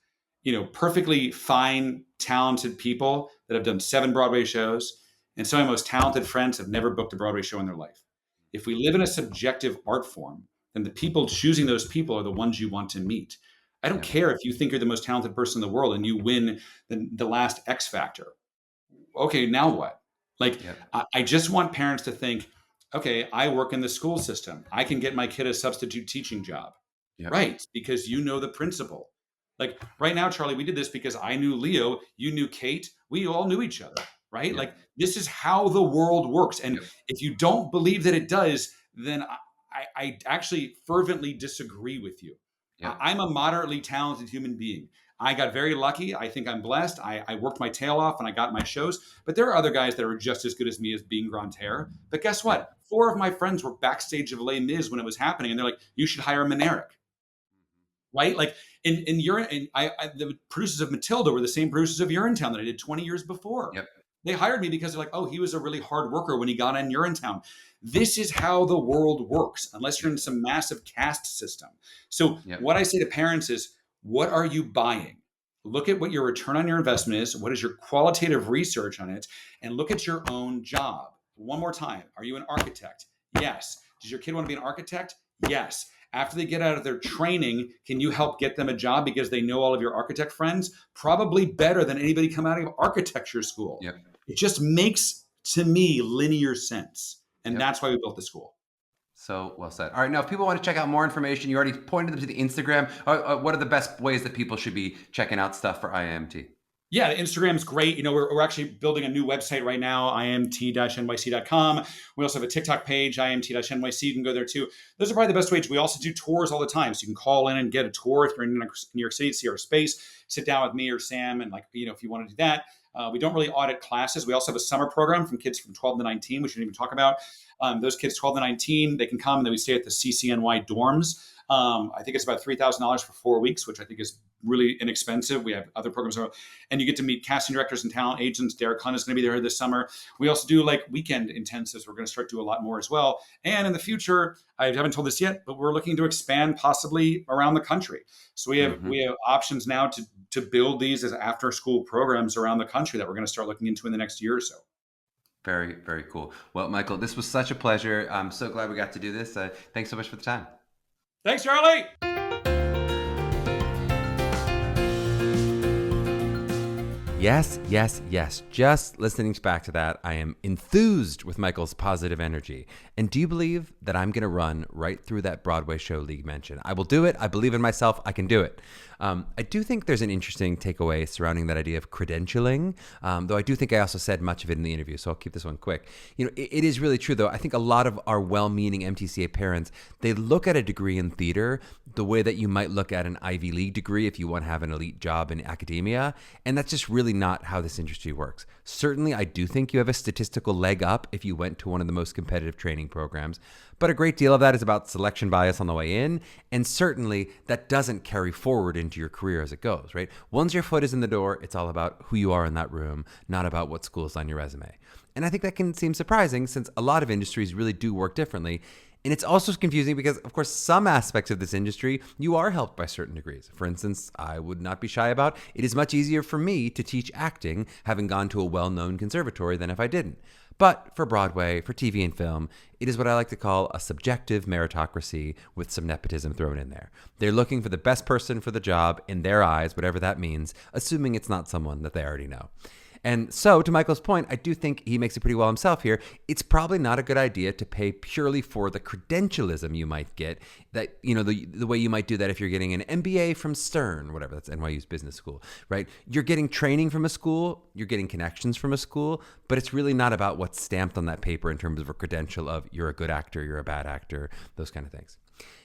perfectly fine, talented people that have done 7 Broadway shows, and some of my most talented friends have never booked a Broadway show in their life. If we live in a subjective art form, then the people choosing those people are the ones you want to meet. I don't care if you think you're the most talented person in the world and you win the last X Factor. Okay, now what? I just want parents to think, okay, I work in the school system. I can get my kid a substitute teaching job. Yep. Right, because you know the principal. Like right now, Charlie, we did this because I knew Leo, you knew Kate, we all knew each other, right? Yep. Like this is how the world works. And if you don't believe that it does, then I actually fervently disagree with you. Yep. I'm a moderately talented human being. I got very lucky. I think I'm blessed. I worked my tail off and I got my shows. But there are other guys that are just as good as me as being Grantaire. But guess what? 4 of my friends were backstage of Les Mis when it was happening. And they're like, you should hire Minarik. Right? Like the producers of Matilda were the same producers of Urinetown that I did 20 years before. Yep. They hired me because they're like, oh, he was a really hard worker when he got on Urinetown. This is how the world works, unless you're in some massive caste system. So what I say to parents is, what are you buying? Look at what your return on your investment is. What is your qualitative research on it? And look at your own job. One more time. Are you an architect? Yes. Does your kid want to be an architect? Yes. After they get out of their training, can you help get them a job because they know all of your architect friends? Probably better than anybody come out of architecture school. Yep. It just makes, to me, linear sense. And that's why we built the school. So well said. All right. Now, if people want to check out more information, you already pointed them to the Instagram. What are the best ways that people should be checking out stuff for IAMT? Yeah, the Instagram's great. We're actually building a new website right now, IAMT-NYC.com. We also have a TikTok page, IAMT-NYC. You can go there too. Those are probably the best ways. We also do tours all the time. So you can call in and get a tour if you're in New York City, see our space, sit down with me or Sam. And if you want to do that. We don't really audit classes. We also have a summer program from kids from 12 to 19, which we didn't even talk about. Those kids 12 to 19, they can come and then we stay at the CCNY dorms. I think it's about $3,000 for 4 weeks, which I think is really inexpensive. We have other programs, and you get to meet casting directors and talent agents. Derek Hunt is going to be there this summer. We also do weekend intensives. We're going to start to do a lot more as well. And in the future, I haven't told this yet, but we're looking to expand possibly around the country. So we have options now to build these as after school programs around the country that we're going to start looking into in the next year or so. Very, very cool. Well, Michael, this was such a pleasure. I'm so glad we got to do this. Thanks so much for the time. Thanks, Charlie. Yes, yes, yes. Just listening back to that, I am enthused with Michael's positive energy. And do you believe that I'm going to run right through that Broadway show League mentioned? I will do it. I believe in myself. I can do it. I do think there's an interesting takeaway surrounding that idea of credentialing, though I do think I also said much of it in the interview, so I'll keep this one quick. It is really true, though. I think a lot of our well-meaning MTCA parents, they look at a degree in theater the way that you might look at an Ivy League degree if you want to have an elite job in academia, and that's just really not how this industry works. Certainly, I do think you have a statistical leg up if you went to one of the most competitive training programs, but a great deal of that is about selection bias on the way in, and certainly that doesn't carry forward into your career as it goes, right? Once your foot is in the door, it's all about who you are in that room, not about what school is on your resume. And I think that can seem surprising since a lot of industries really do work differently. And it's also confusing because, of course, some aspects of this industry, you are helped by certain degrees. For instance, I would not be shy about, it is much easier for me to teach acting, having gone to a well-known conservatory, than if I didn't. But for Broadway, for TV and film, it is what I like to call a subjective meritocracy with some nepotism thrown in there. They're looking for the best person for the job in their eyes, whatever that means, assuming it's not someone that they already know. And so, to Michael's point, I do think he makes it pretty well himself here. It's probably not a good idea to pay purely for the credentialism you might get, that, you know, the way you might do that if you're getting an MBA from Stern, whatever, that's NYU's business school, right? You're getting training from a school, you're getting connections from a school, but it's really not about what's stamped on that paper in terms of a credential of you're a good actor, you're a bad actor, those kind of things.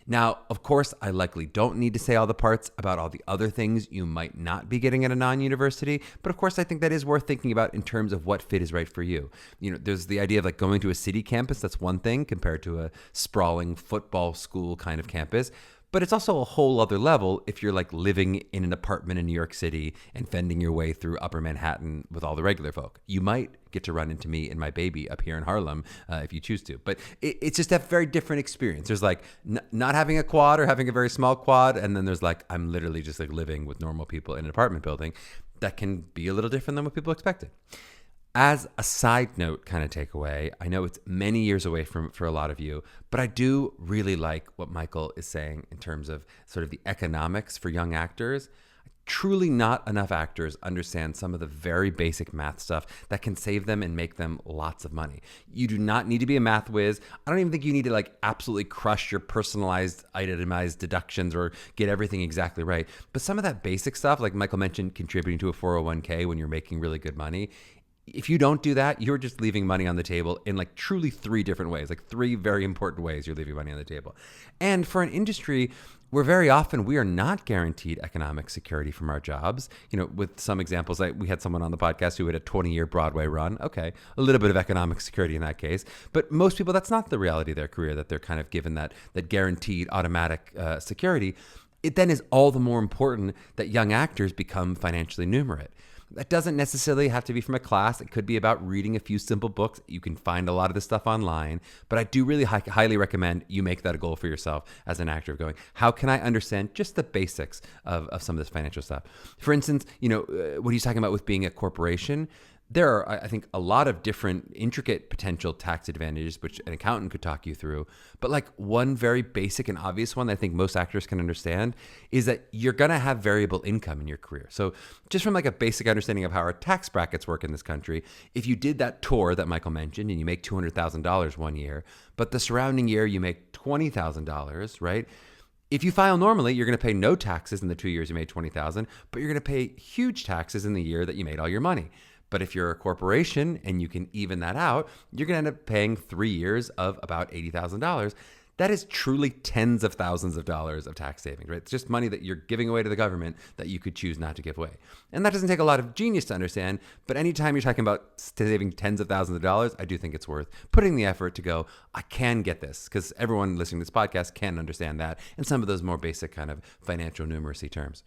Now, of course, I likely don't need to say all the parts about all the other things you might not be getting at a non-university, but of course, I think that is worth thinking about in terms of what fit is right for you. You know, there's the idea of like going to a city campus, that's one thing compared to a sprawling football school kind of campus. But it's also a whole other level if you're like living in an apartment in New York City and fending your way through Upper Manhattan with all the regular folk. You might get to run into me and my baby up here in Harlem if you choose to. But it's just a very different experience. There's like not having a quad or having a very small quad. And then there's like, I'm literally just like living with normal people in an apartment building. That can be a little different than what people expected. As a side note kind of takeaway, I know it's many years away for a lot of you, but I do really like what Michael is saying in terms of sort of the economics for young actors. Truly not enough actors understand some of the very basic math stuff that can save them and make them lots of money. You do not need to be a math whiz. I don't even think you need to like absolutely crush your personalized, itemized deductions or get everything exactly right. But some of that basic stuff, like Michael mentioned, contributing to a 401k when you're making really good money, if you don't do that, you're just leaving money on the table in like truly three different ways, like three very important ways you're leaving money on the table. And for an industry where very often we are not guaranteed economic security from our jobs, you know, with some examples, like we had someone on the podcast who had a 20-year Broadway run. Okay, a little bit of economic security in that case. But most people, that's not the reality of their career, that they're kind of given that guaranteed automatic security. It then is all the more important that young actors become financially numerate. That doesn't necessarily have to be from a class. It could be about reading a few simple books. You can find a lot of this stuff online, but I do really highly recommend you make that a goal for yourself as an actor, of going, how can I understand just the basics of some of this financial stuff? For instance, you know, what he's talking about with being a corporation, there are, I think, a lot of different intricate potential tax advantages, which an accountant could talk you through. But like one very basic and obvious one that I think most actors can understand is that you're going to have variable income in your career. So just from like a basic understanding of how our tax brackets work in this country, if you did that tour that Michael mentioned and you make $200,000 one year, but the surrounding year you make $20,000, right? If you file normally, you're going to pay no taxes in the 2 years you made $20,000, but you're going to pay huge taxes in the year that you made all your money. But if you're a corporation and you can even that out, you're going to end up paying 3 years of about $80,000. That is truly tens of thousands of dollars of tax savings, right? It's just money that you're giving away to the government that you could choose not to give away. And that doesn't take a lot of genius to understand, but anytime you're talking about saving tens of thousands of dollars, I do think it's worth putting the effort to go, I can get this, because everyone listening to this podcast can understand that and some of those more basic kind of financial numeracy terms.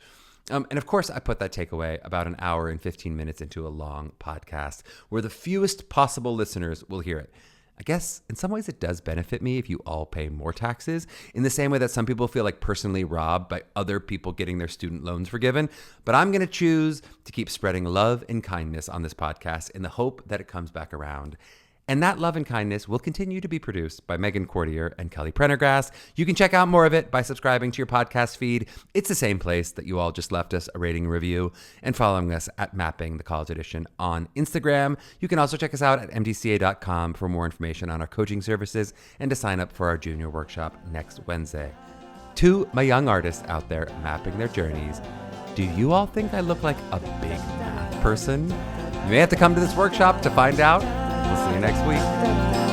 And of course, I put that takeaway about an hour and 15 minutes into a long podcast where the fewest possible listeners will hear it. I guess in some ways it does benefit me if you all pay more taxes, in the same way that some people feel like personally robbed by other people getting their student loans forgiven. But I'm going to choose to keep spreading love and kindness on this podcast in the hope that it comes back around. And that love and kindness will continue to be produced by Meghan Cordier and Kelly Prendergrass. You can check out more of it by subscribing to your podcast feed. It's the same place that you all just left us a rating and review, and following us at Mapping the College Edition on Instagram. You can also check us out at MTCA.com for more information on our coaching services and to sign up for our junior workshop next Wednesday. To my young artists out there mapping their journeys, do you all think I look like a big math person? You may have to come to this workshop to find out. We'll see you next week.